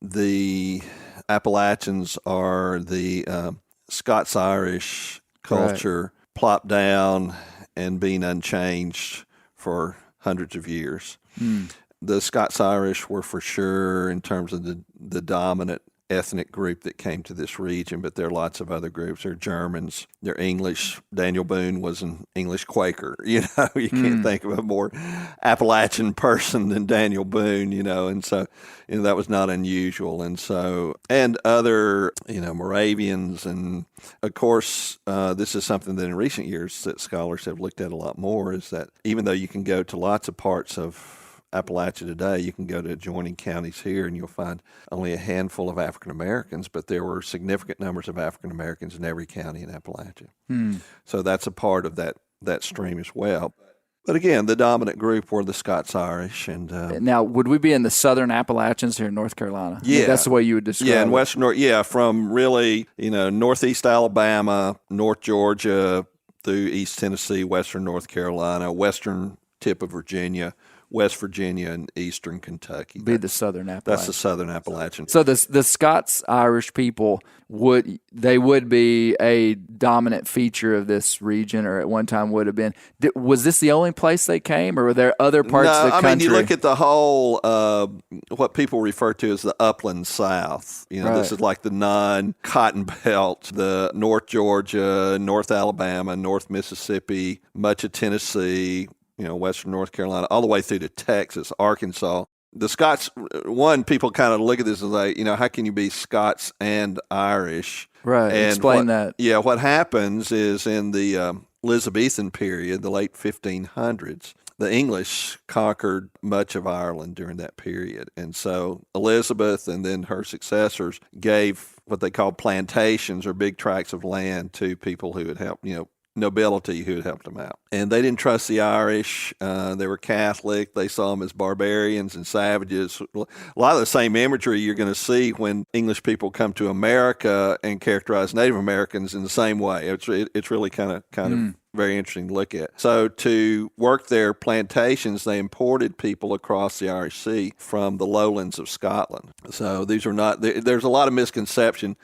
the Appalachians are the Scots-Irish culture plopped down and being unchanged for hundreds of years. The Scots-Irish were for sure, in terms of the dominant ethnic group that came to this region, but there are lots of other groups. There are Germans, there are English. Daniel Boone was an English Quaker. You can't think of a more Appalachian person than Daniel Boone, and so that was not unusual. And so, and other, Moravians, and of course, this is something that in recent years that scholars have looked at a lot more, is that even though you can go to lots of parts of Appalachia today, you can go to adjoining counties here and you'll find only a handful of African Americans, but there were significant numbers of African Americans in every county in Appalachia. So that's a part of that stream as well. But again, the dominant group were the Scots-Irish. And now, would we be in the Southern Appalachians here in North Carolina? Yeah, that's the way you would describe it. Yeah, in Western from really northeast Alabama, North Georgia, through East Tennessee, Western North Carolina, western tip of Virginia, West Virginia, and eastern Kentucky. Be the Southern Appalachians. That's the Southern Appalachians. So the Scots-Irish people would be a dominant feature of this region, or at one time would have been. Was this the only place they came, or were there other parts of the country? I mean, you look at the whole, what people refer to as the upland South. This is like the non-cotton belt, the North Georgia, North Alabama, North Mississippi, much of Tennessee, Western North Carolina, all the way through to Texas, Arkansas. The Scots, people kind of look at this and like, how can you be Scots and Irish? Right, and explain that. Yeah, what happens is in the Elizabethan period, the late 1500s, the English conquered much of Ireland during that period. And so Elizabeth and then her successors gave what they called plantations, or big tracts of land, to people who had helped, nobility who had helped them out. And they didn't trust the Irish. They were Catholic. They saw them as barbarians and savages. A lot of the same imagery you're going to see when English people come to America and characterize Native Americans in the same way. It's really kind of very interesting to look at. So to work their plantations, they imported people across the Irish Sea from the lowlands of Scotland. So these are not, there's a lot of misconception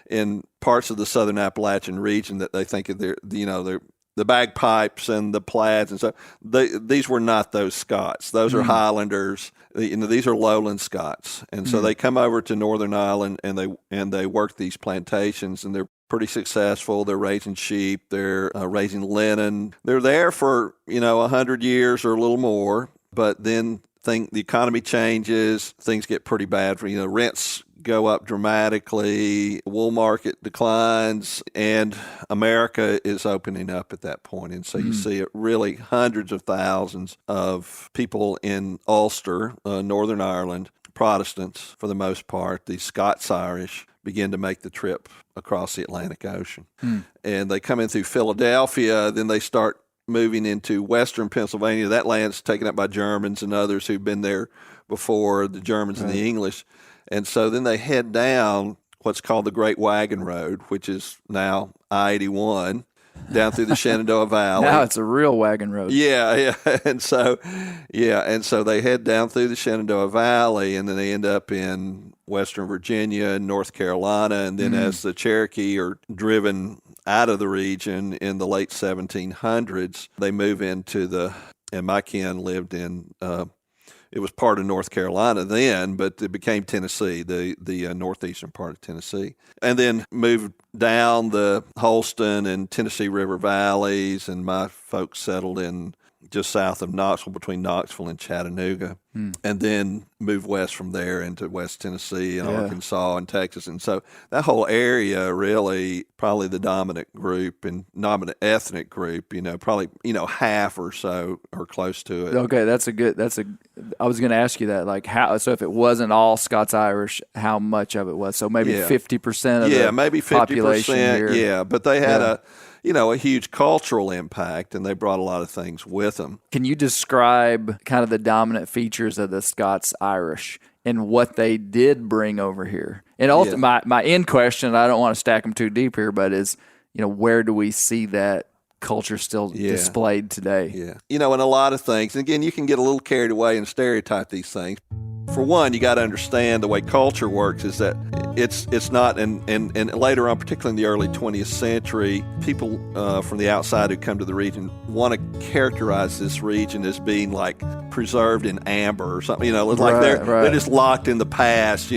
in parts of the southern Appalachian region that they think they're the bagpipes and the plaids and stuff. These were not those Scots. Those are Highlanders. These are lowland Scots. And so they come over to Northern Ireland and they work these plantations, and they're pretty successful. They're raising sheep. They're raising linen. They're there for 100 years or a little more. But then the economy changes. Things get pretty bad. Rents go up dramatically. Wool market declines, and America is opening up at that point. And so you see really hundreds of thousands of people in Ulster, Northern Ireland, Protestants for the most part, the Scots-Irish, begin to make the trip across the Atlantic Ocean. And they come in through Philadelphia, then they start moving into western Pennsylvania. That land's taken up by Germans and others who've been there before, the Germans and the English. And so then they head down what's called the Great Wagon Road, which is now I-81, down through the Shenandoah Valley. Now it's a real wagon road. Yeah. And so they head down through the Shenandoah Valley, and then they end up in Western Virginia and North Carolina. And then as the Cherokee are driven out of the region in the late 1700s, they move into and my kin lived in, it was part of North Carolina then, but it became Tennessee, the northeastern part of Tennessee. And then moved down the Holston and Tennessee River valleys, and my folks settled in just south of Knoxville, between Knoxville and Chattanooga, and then moved west from there into West Tennessee and Arkansas and Texas. And so that whole area really probably the dominant group and dominant ethnic group, probably, half or so or close to it. Okay, I was going to ask you that, like so if it wasn't all Scots-Irish, how much of it was? So maybe 50% of the maybe 50%, population here. Yeah, but they had a huge cultural impact, and they brought a lot of things with them. Can you describe kind of the dominant features of the Scots-Irish and what they did bring over here? And ultimately, my end question, I don't want to stack them too deep here, but is, where do we see that culture still displayed today? Yeah. In a lot of things, and again, you can get a little carried away and stereotype these things. For one, you got to understand the way culture works is that it's not, and later on, particularly in the early 20th century, people from the outside who come to the region want to characterize this region as being like preserved in amber or something, like they're just locked in the past,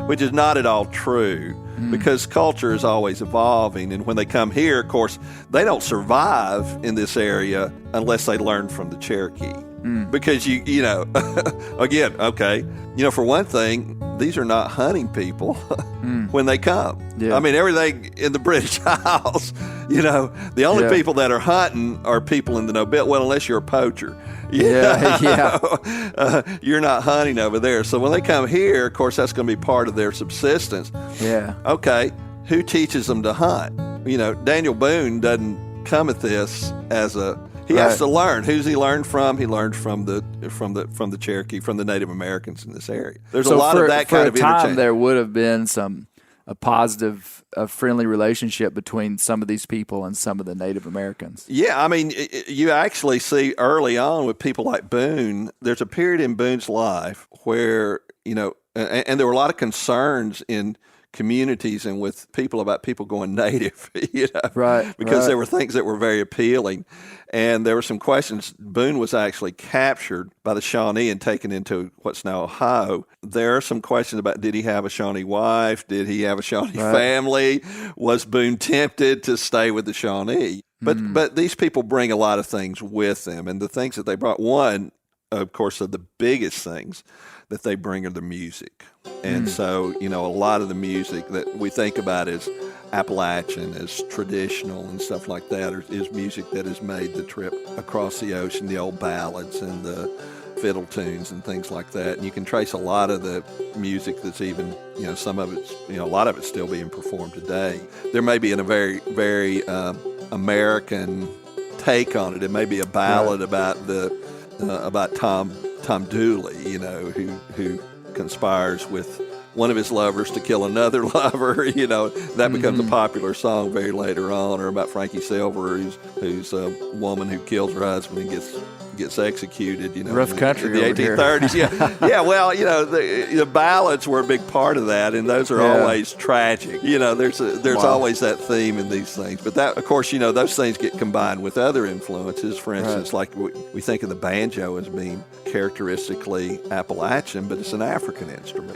which is not at all true. Because culture is always evolving, and when they come here, of course, they don't survive in this area unless they learn from the Cherokee. Because again, okay, for one thing, these are not hunting people when they come. Yeah. I mean, everything in the British Isles, the only people that are hunting are people in the nobility. Well, unless you're a poacher. You're not hunting over there. So when they come here, of course, that's going to be part of their subsistence. Yeah. Okay, who teaches them to hunt? Daniel Boone doesn't come at this as he has to learn. Who's he learned from? He learned from the Cherokee, from the Native Americans in this area. There's a lot of that kind of interchange. Time, there would have been a positive, friendly relationship between some of these people and some of the Native Americans. Yeah, I mean, you actually see early on with people like Boone, there's a period in Boone's life where, and there were a lot of concerns in communities and with people about people going native, because there were things that were very appealing. And there were some questions. Boone was actually captured by the Shawnee and taken into what's now Ohio. There are some questions about, did he have a Shawnee wife? Did he have a Shawnee family? Was Boone tempted to stay with the Shawnee? But these people bring a lot of things with them. And the things that they brought, one, of course, of the biggest things that they bring are the music. And so, a lot of the music that we think about as Appalachian, as traditional and stuff like that is music that has made the trip across the ocean, the old ballads and the fiddle tunes and things like that. And you can trace a lot of the music that's even, some of it's, a lot of it's still being performed today. There may be in a very, very American take on it. It may be a ballad about Tom Dooley, who conspires with one of his lovers to kill another lover. That becomes a popular song very later on, or about Frankie Silver, who's a woman who kills her husband and gets executed. Rough country in the 1830s. Yeah. Well, the ballads were a big part of that, and those are always tragic. There's always that theme in these things. But that, of course, those things get combined with other influences. For instance, like we think of the banjo as being characteristically Appalachian, but it's an African instrument.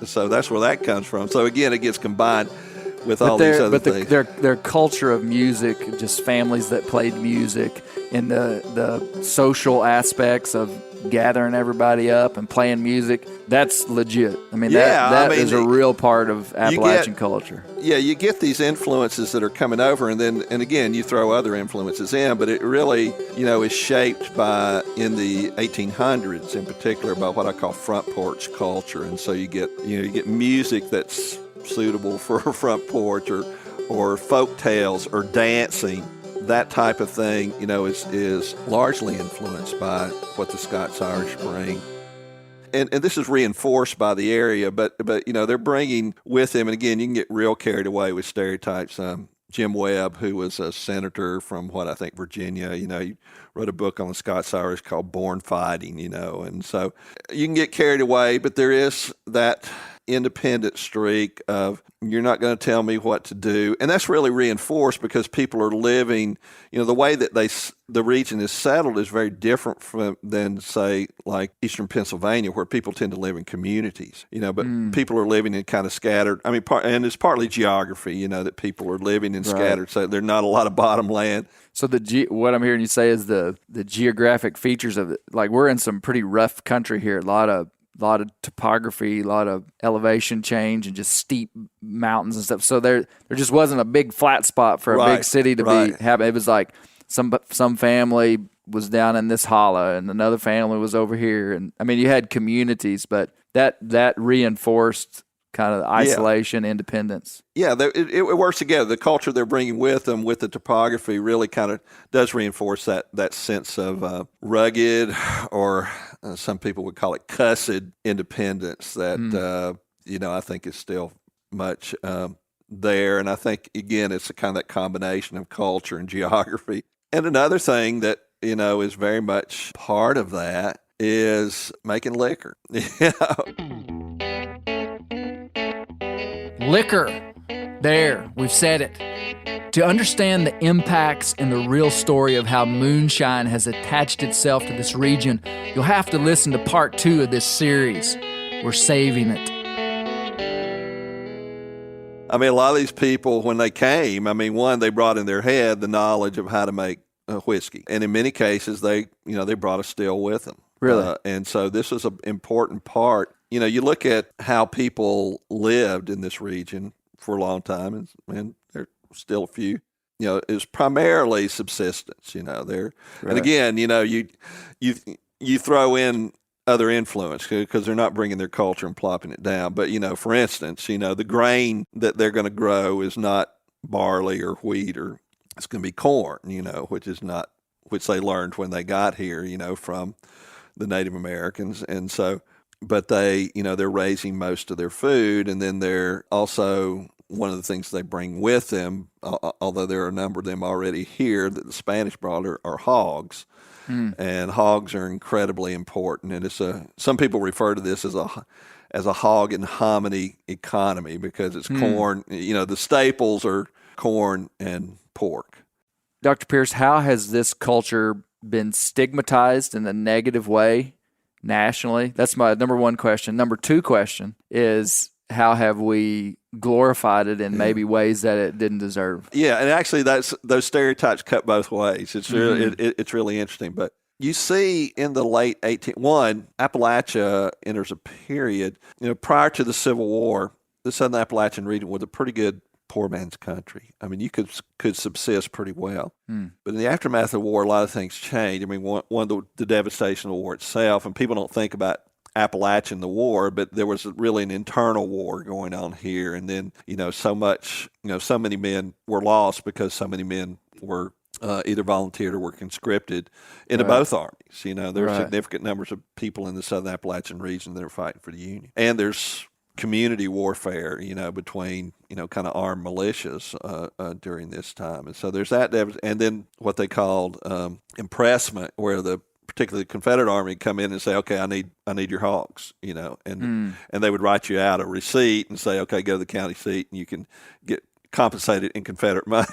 So that's where that comes from. So again, it gets combined with all these other things. But their culture of music, just families that played music, and the social aspects of gathering everybody up and playing music, that's legit. I mean, that is a real part of Appalachian culture. Yeah, you get these influences that are coming over, and again, you throw other influences in, but it really, is shaped by, in the 1800s in particular, by what I call front porch culture. And so you get music that's suitable for a front porch, or folk tales, or dancing. That type of thing, is largely influenced by what the Scots-Irish bring. And this is reinforced by the area, but they're bringing with them, and again, you can get real carried away with stereotypes. Jim Webb, who was a senator from Virginia, he wrote a book on the Scots-Irish called Born Fighting, and so you can get carried away, but there is that independent streak of, you're not going to tell me what to do. And that's really reinforced because people are living, the way that the region is settled is very different than, say, like eastern Pennsylvania, where people tend to live in communities, but people are living in kind of scattered. I mean, and it's partly geography, that people are living in scattered, so there's not a lot of bottom land. So what I'm hearing you say is the geographic features of it. Like, we're in some pretty rough country here, a lot of topography, a lot of elevation change, and just steep mountains and stuff. So there just wasn't a big flat spot for a big city to be having. It was like some family was down in this hollow, and another family was over here. And I mean, you had communities, but that reinforced kind of isolation, independence. Yeah, it works together. The culture they're bringing with them, with the topography, really kind of does reinforce that sense of rugged, or some people would call it cussed independence that, I think is still much there. And I think, again, it's a kind of that combination of culture and geography. And another thing that, is very much part of that is making liquor. Liquor. There, we've said it. To understand the impacts and the real story of how moonshine has attached itself to this region, you'll have to listen to part 2 of this series. We're saving it. I mean, a lot of these people, when they came, one, they brought in their head the knowledge of how to make whiskey. And in many cases, they brought a still with them. Really? And so this is an important part. You look at how people lived in this region for a long time, and there's still a few. It was primarily subsistence. There, and again, you throw in other influence because they're not bringing their culture and plopping it down. But for instance, the grain that they're going to grow is not barley or wheat, or it's going to be corn. Which they learned when they got here. From the Native Americans, and so. But they're raising most of their food, and then they're also, one of the things they bring with them, although there are a number of them already here that the Spanish brought, are hogs. And hogs are incredibly important. And some people refer to this as a hog and hominy economy, because it's corn. The staples are corn and pork. Dr. Pierce, how has this culture been stigmatized in a negative way nationally? That's my number one question. Number 2 question is, how have we glorified it in maybe ways that it didn't deserve? Yeah, and actually those stereotypes cut both ways. It's really, it's really interesting. But you see in the late Appalachia enters a period, prior to the Civil War, the Southern Appalachian region was a pretty good poor man's country. You could subsist pretty well. But in the aftermath of the war, a lot of things changed. One of the devastation of the war itself, and people don't think about Appalachian the war, but there was really an internal war going on here. And then, so many men were lost because so many men were either volunteered or were conscripted into both armies. There are significant numbers of people in the Southern Appalachian region that are fighting for the Union. And there's community warfare, between, kind of armed militias during this time. And so there's that. And then what they called impressment, where particularly the Confederate Army would come in and say, okay, I need your hogs, and they would write you out a receipt and say, okay, go to the county seat and you can get compensated in Confederate money,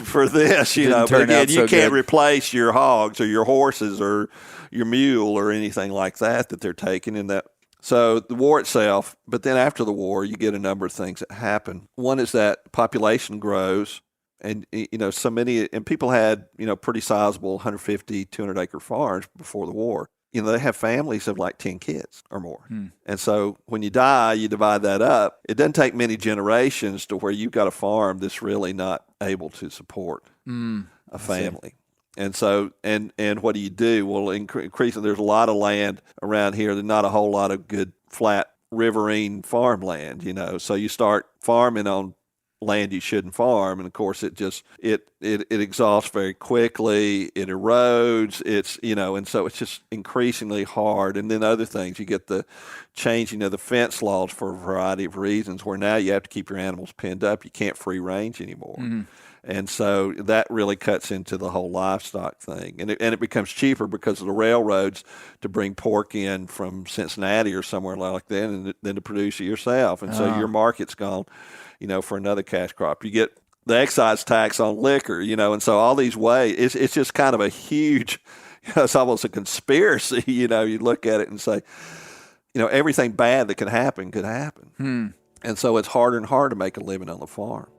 for this, But again, you can't replace your hogs or your horses or your mule or anything like that they're taking in that. So the war itself, but then after the war, you get a number of things that happen. One is that population grows, and so many, and people had pretty sizable 150, 200 acre farms before the war. They have families of like 10 kids or more. And so when you die, you divide that up. It doesn't take many generations to where you've got a farm that's really not able to support a family. And so, and what do you do? Well, increasingly, there's a lot of land around here. There's not a whole lot of good flat riverine farmland, So you start farming on land you shouldn't farm, and of course it exhausts very quickly. It erodes. And so it's just increasingly hard. And then other things, you get the changing of the fence laws for a variety of reasons, where now you have to keep your animals penned up. You can't free range anymore. And so that really cuts into the whole livestock thing. And it becomes cheaper because of the railroads to bring pork in from Cincinnati or somewhere like that, and then to produce it yourself. And so your market's gone, for another cash crop. You get the excise tax on liquor, and so all these ways, it's just kind of a huge, it's almost a conspiracy, you look at it and say, everything bad that could happen could happen. And so it's harder and harder to make a living on the farm.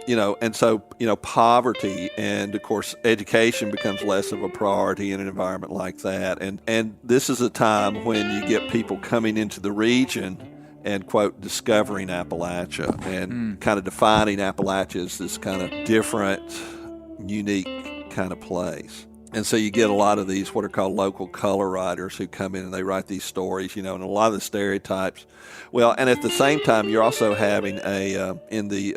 And so, poverty and, of course, education becomes less of a priority in an environment like that. And this is a time when you get people coming into the region and, quote, discovering Appalachia and kind of defining Appalachia as this kind of different, unique kind of place. And so you get a lot of these what are called local color writers who come in and they write these stories, and a lot of the stereotypes. Well, and at the same time, you're also having in the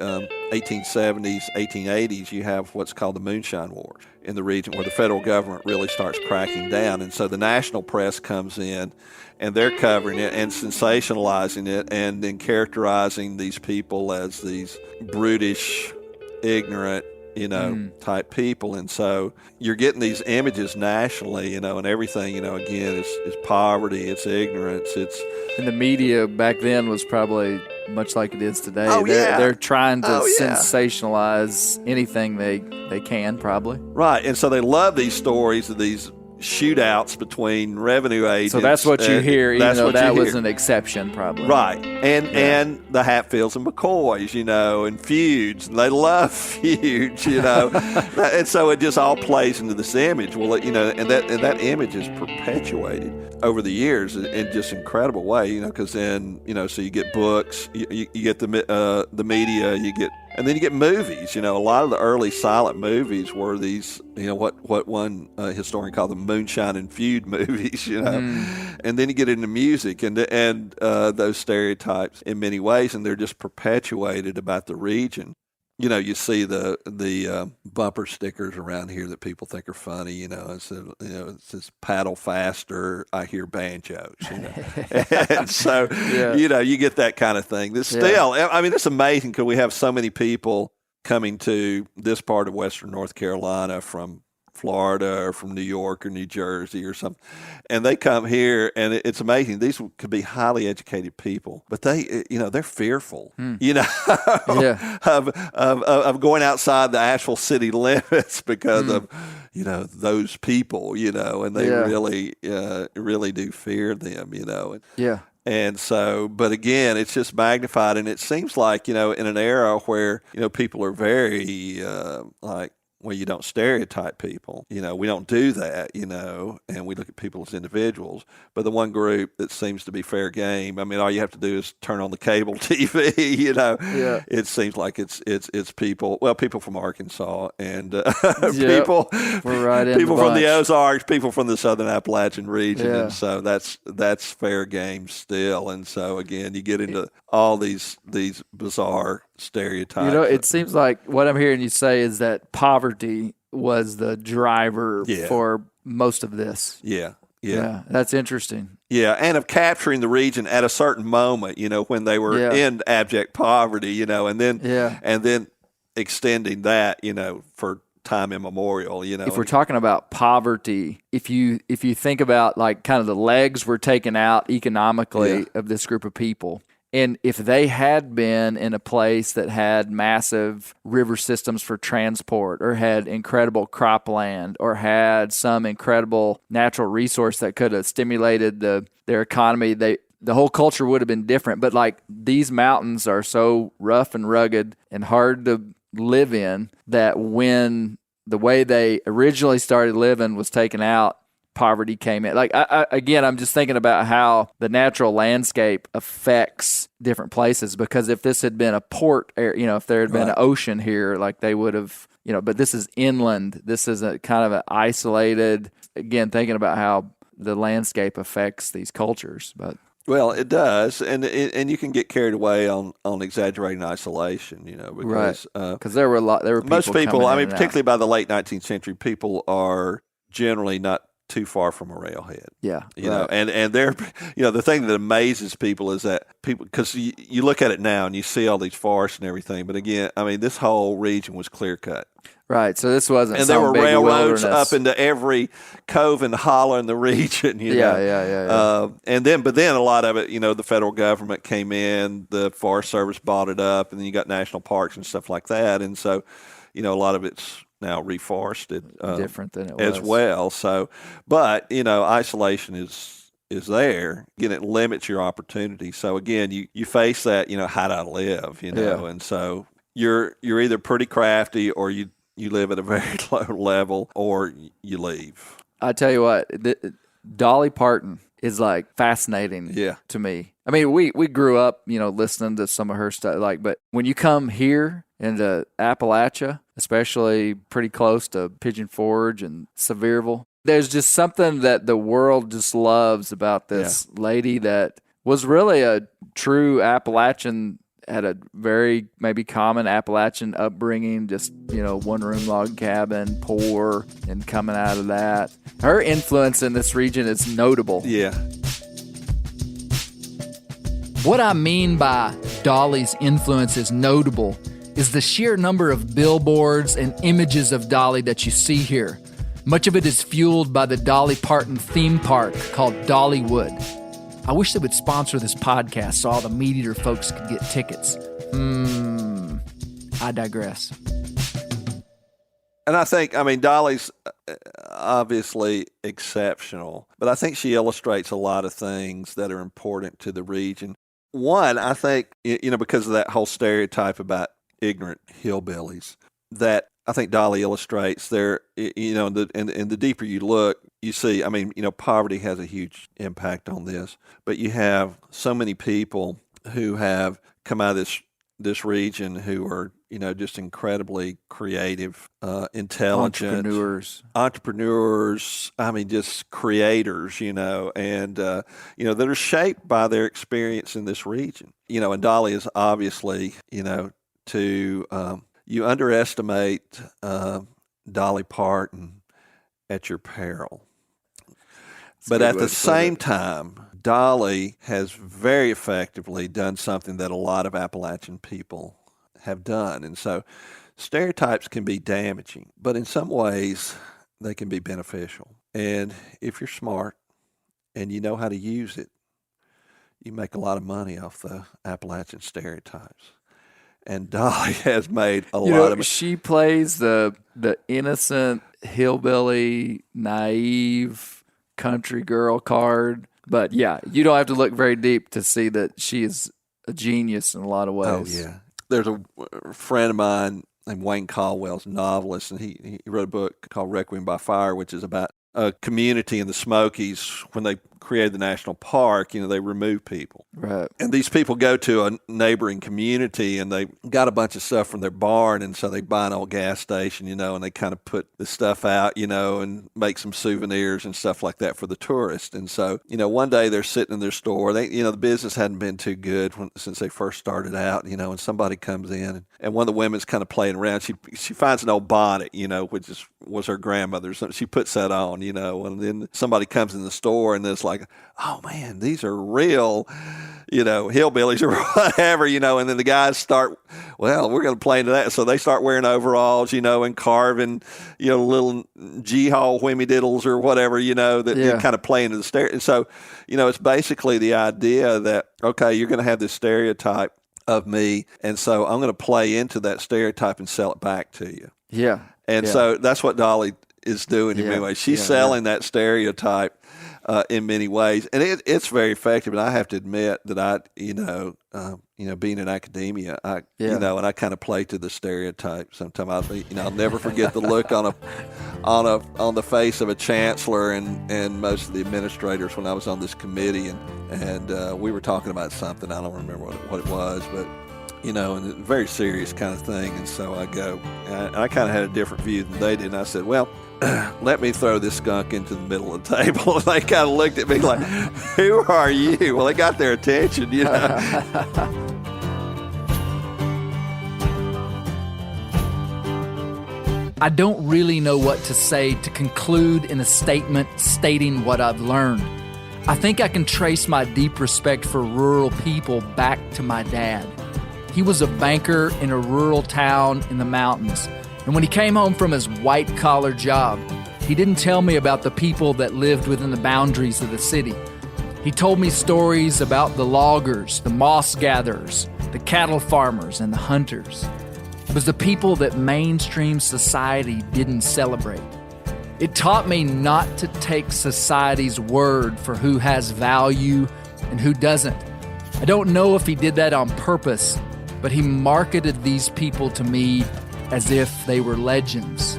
1870s, 1880s, you have what's called the Moonshine Wars in the region, where the federal government really starts cracking down. And so the national press comes in and they're covering it and sensationalizing it and then characterizing these people as these brutish, ignorant, type people. And so you're getting these images nationally, and everything, again, is poverty, it's ignorance, it's... And the media back then was probably much like it is today. Oh, they're trying to sensationalize anything they can, probably. Right, and so they love these stories of these shootouts between revenue agents. So that's what you hear, even though that was an exception, probably. Right. And the Hatfields and McCoys, and feuds. And they love feuds, And so it just all plays into this image. Well, and that image is perpetuated over the years in just incredible way, because then, so you get books, you get the media, and then you get movies. A lot of the early silent movies were these, what one historian called the moonshine and feud movies, And then you get into music and those stereotypes in many ways, and they're just perpetuated about the region. You see the bumper stickers around here that people think are funny. It says paddle faster, I hear banjos. And so you get that kind of thing. This still, it's amazing because we have so many people coming to this part of Western North Carolina from Florida or from New York or New Jersey or something, and they come here, and it's amazing. These could be highly educated people, but they're fearful, of going outside the Asheville city limits because of those people, and they really do fear them, And so, but again, it's just magnified, and it seems like, in an era where, people are very, well, you don't stereotype people. We don't do that, and we look at people as individuals. But the one group that seems to be fair game, I mean, all you have to do is turn on the cable TV, Yeah. It seems like it's people from Arkansas and Yep. people We're right in people the from the bunch. Ozarks, people from the Southern Appalachian region. Yeah. And so that's fair game still. And so, again, you get into all these bizarre stereotypes. It seems like what I'm hearing you say is that poverty was the driver Yeah. for most of this. Yeah. That's interesting. Yeah, and of capturing the region at a certain moment, when they were Yeah. in abject poverty, and then Yeah. and then extending that, for time immemorial, If we're talking about poverty, if you think about like kind of the legs were taken out economically Yeah. of this group of people, and if they had been in a place that had massive river systems for transport or had incredible cropland or had some incredible natural resource that could have stimulated their economy, the whole culture would have been different. But like these mountains are so rough and rugged and hard to live in that when the way they originally started living was taken out, poverty came in. Like again, I'm just thinking about how the natural landscape affects different places, because if this had been a port area, if there had been an ocean here, like they would have, but this is inland. This is a kind of an isolated, again, thinking about how the landscape affects these cultures. But well, it does, and you can get carried away on exaggerating isolation, because because there were most people, coming I in mean, and out. particularly by the late 19th century, people are generally not too far from a railhead. Yeah, and they're, the thing that amazes people is that people, because you look at it now and you see all these forests and everything, but again, I mean, this whole region was clear cut. Right, so this wasn't And some there were big railroads wilderness. up into every cove and hollow in the region. Yeah. But then a lot of it, the federal government came in, the Forest Service bought it up, and then you got national parks and stuff like that. And so, a lot of it's now reforested, Different than it was as well. So, but isolation is there. Again, it limits your opportunity. So again, you face that. How do I live? And so you're either pretty crafty or you live at a very low level, or you leave. I tell you what, Dolly Parton is like fascinating to me. I mean, we grew up, listening to some of her stuff, but when you come here into Appalachia, especially pretty close to Pigeon Forge and Sevierville, there's just something that the world just loves about this lady that was really a true Appalachian, had a very maybe common Appalachian upbringing, just, one-room log cabin, poor, and coming out of that. Her influence in this region is notable. Yeah. What I mean by Dolly's influence is notable is the sheer number of billboards and images of Dolly that you see here. Much of it is fueled by the Dolly Parton theme park called Dollywood. I wish they would sponsor this podcast so all the Meat Eater folks could get tickets. I digress. And I think, Dolly's obviously exceptional, but I think she illustrates a lot of things that are important to the region. One, I think, because of that whole stereotype about ignorant hillbillies, that I think Dolly illustrates there, and the deeper you look, you see, poverty has a huge impact on this, but you have so many people who have come out of this region who are, just incredibly creative, intelligent. Entrepreneurs, just creators, and, that are shaped by their experience in this region. And Dolly is obviously, you underestimate Dolly Parton at your peril. But at the same time, Dolly has very effectively done something that a lot of Appalachian people have done. And so stereotypes can be damaging, but in some ways they can be beneficial. And if you're smart and you know how to use it, you make a lot of money off the Appalachian stereotypes. And Dolly has made a lot of it. She plays the innocent, hillbilly, naive country girl card. But yeah, you don't have to look very deep to see that she is a genius in a lot of ways. Oh, yeah. There's a friend of mine named Wayne Caldwell's a novelist, and he wrote a book called Requiem by Fire, which is about a community in the Smokies. When they created the national park, they remove people. Right. And these people go to a neighboring community, and they got a bunch of stuff from their barn, and so they buy an old gas station, and they kind of put the stuff out, and make some souvenirs and stuff like that for the tourists. And so, one day they're sitting in their store. They, the business hadn't been too good since they first started out, and somebody comes in, and one of the women's kind of playing around. She finds an old bonnet, which was her grandmother's. So she puts that on, and then somebody comes in the store, and it's like, oh man, these are real, hillbillies or whatever, and then the guys start, well, we're going to play into that. So they start wearing overalls, and carving, little G-haul whammy diddles or whatever, that kind of play into the stereo. And so, it's basically the idea that, okay, you're going to have this stereotype of me, and so I'm going to play into that stereotype and sell it back to you. Yeah. And so that's what Dolly is doing in many ways. She's selling that stereotype in many ways, and it's very effective. And I have to admit that I, being in academia, and I kind of play to the stereotype. Sometimes I'll never forget the look on the face of a chancellor and most of the administrators when I was on this committee, and we were talking about something. I don't remember what it was, but. And a very serious kind of thing. And so I go, and I kind of had a different view than they did. And I said, well, let me throw this skunk into the middle of the table. And they kind of looked at me like, who are you? Well, they got their attention, I don't really know what to say to conclude in a statement stating what I've learned. I think I can trace my deep respect for rural people back to my dad. He was a banker in a rural town in the mountains. And when he came home from his white-collar job, he didn't tell me about the people that lived within the boundaries of the city. He told me stories about the loggers, the moss gatherers, the cattle farmers, and the hunters. It was the people that mainstream society didn't celebrate. It taught me not to take society's word for who has value and who doesn't. I don't know if he did that on purpose, but he marketed these people to me as if they were legends.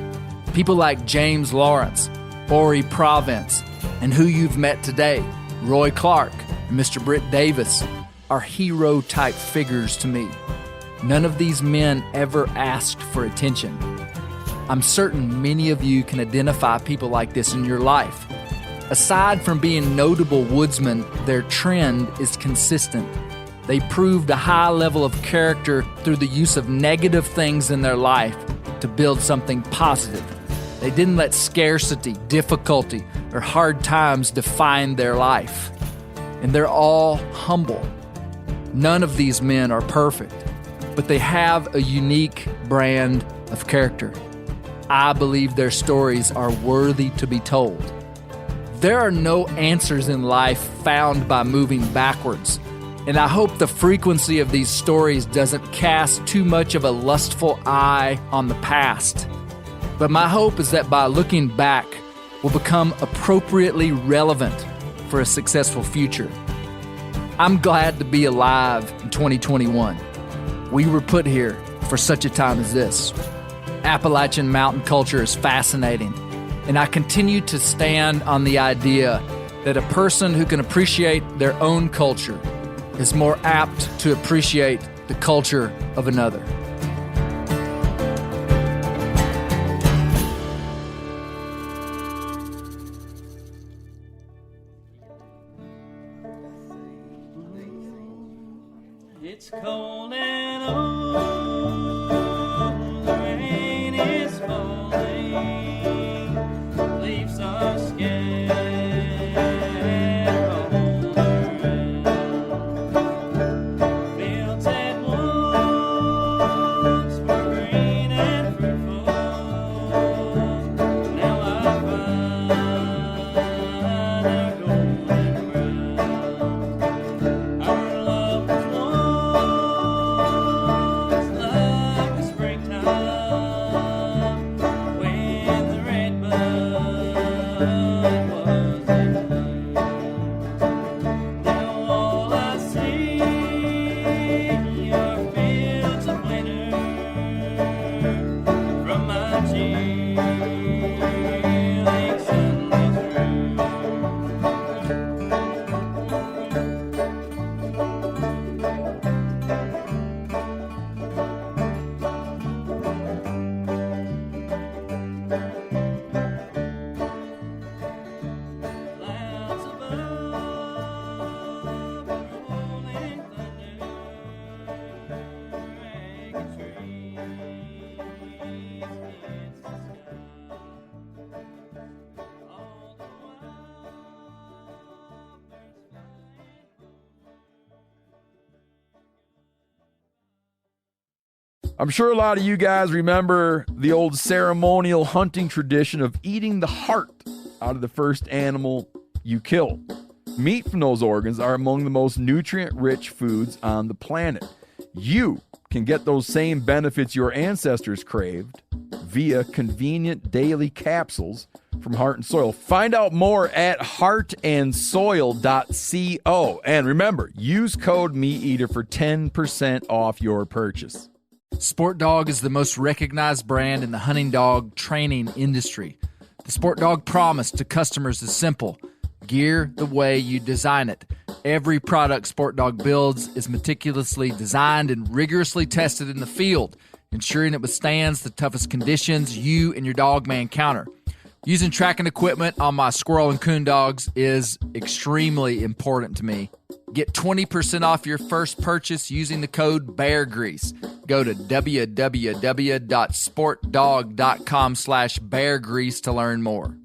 People like James Lawrence, Ori Province, and who you've met today, Roy Clark and Mr. Britt Davis, are hero-type figures to me. None of these men ever asked for attention. I'm certain many of you can identify people like this in your life. Aside from being notable woodsmen, their trend is consistent. They proved a high level of character through the use of negative things in their life to build something positive. They didn't let scarcity, difficulty, or hard times define their life. And they're all humble. None of these men are perfect, but they have a unique brand of character. I believe their stories are worthy to be told. There are no answers in life found by moving backwards. And I hope the frequency of these stories doesn't cast too much of a lustful eye on the past. But my hope is that by looking back, we'll become appropriately relevant for a successful future. I'm glad to be alive in 2021. We were put here for such a time as this. Appalachian Mountain culture is fascinating, and I continue to stand on the idea that a person who can appreciate their own culture is more apt to appreciate the culture of another. It's cold and old, the rain is falling, leaves are scattered all around. Fields that once were green and fruitful, now I find are golden brown. Our love was I'm sure a lot of you guys remember the old ceremonial hunting tradition of eating the heart out of the first animal you kill. Meat from those organs are among the most nutrient-rich foods on the planet. You can get those same benefits your ancestors craved via convenient daily capsules from Heart and Soil. Find out more at heartandsoil.co. And remember, use code MeatEater for 10% off your purchase. Sport Dog is the most recognized brand in the hunting dog training industry. The Sport Dog promise to customers is simple: gear the way you design it. Every product Sport Dog builds is meticulously designed and rigorously tested in the field, ensuring it withstands the toughest conditions you and your dog may encounter. Using tracking equipment on my squirrel and coon dogs is extremely important to me. Get 20% off your first purchase using the code BEARGREASE. Go to www.sportdog.com/beargrease to learn more.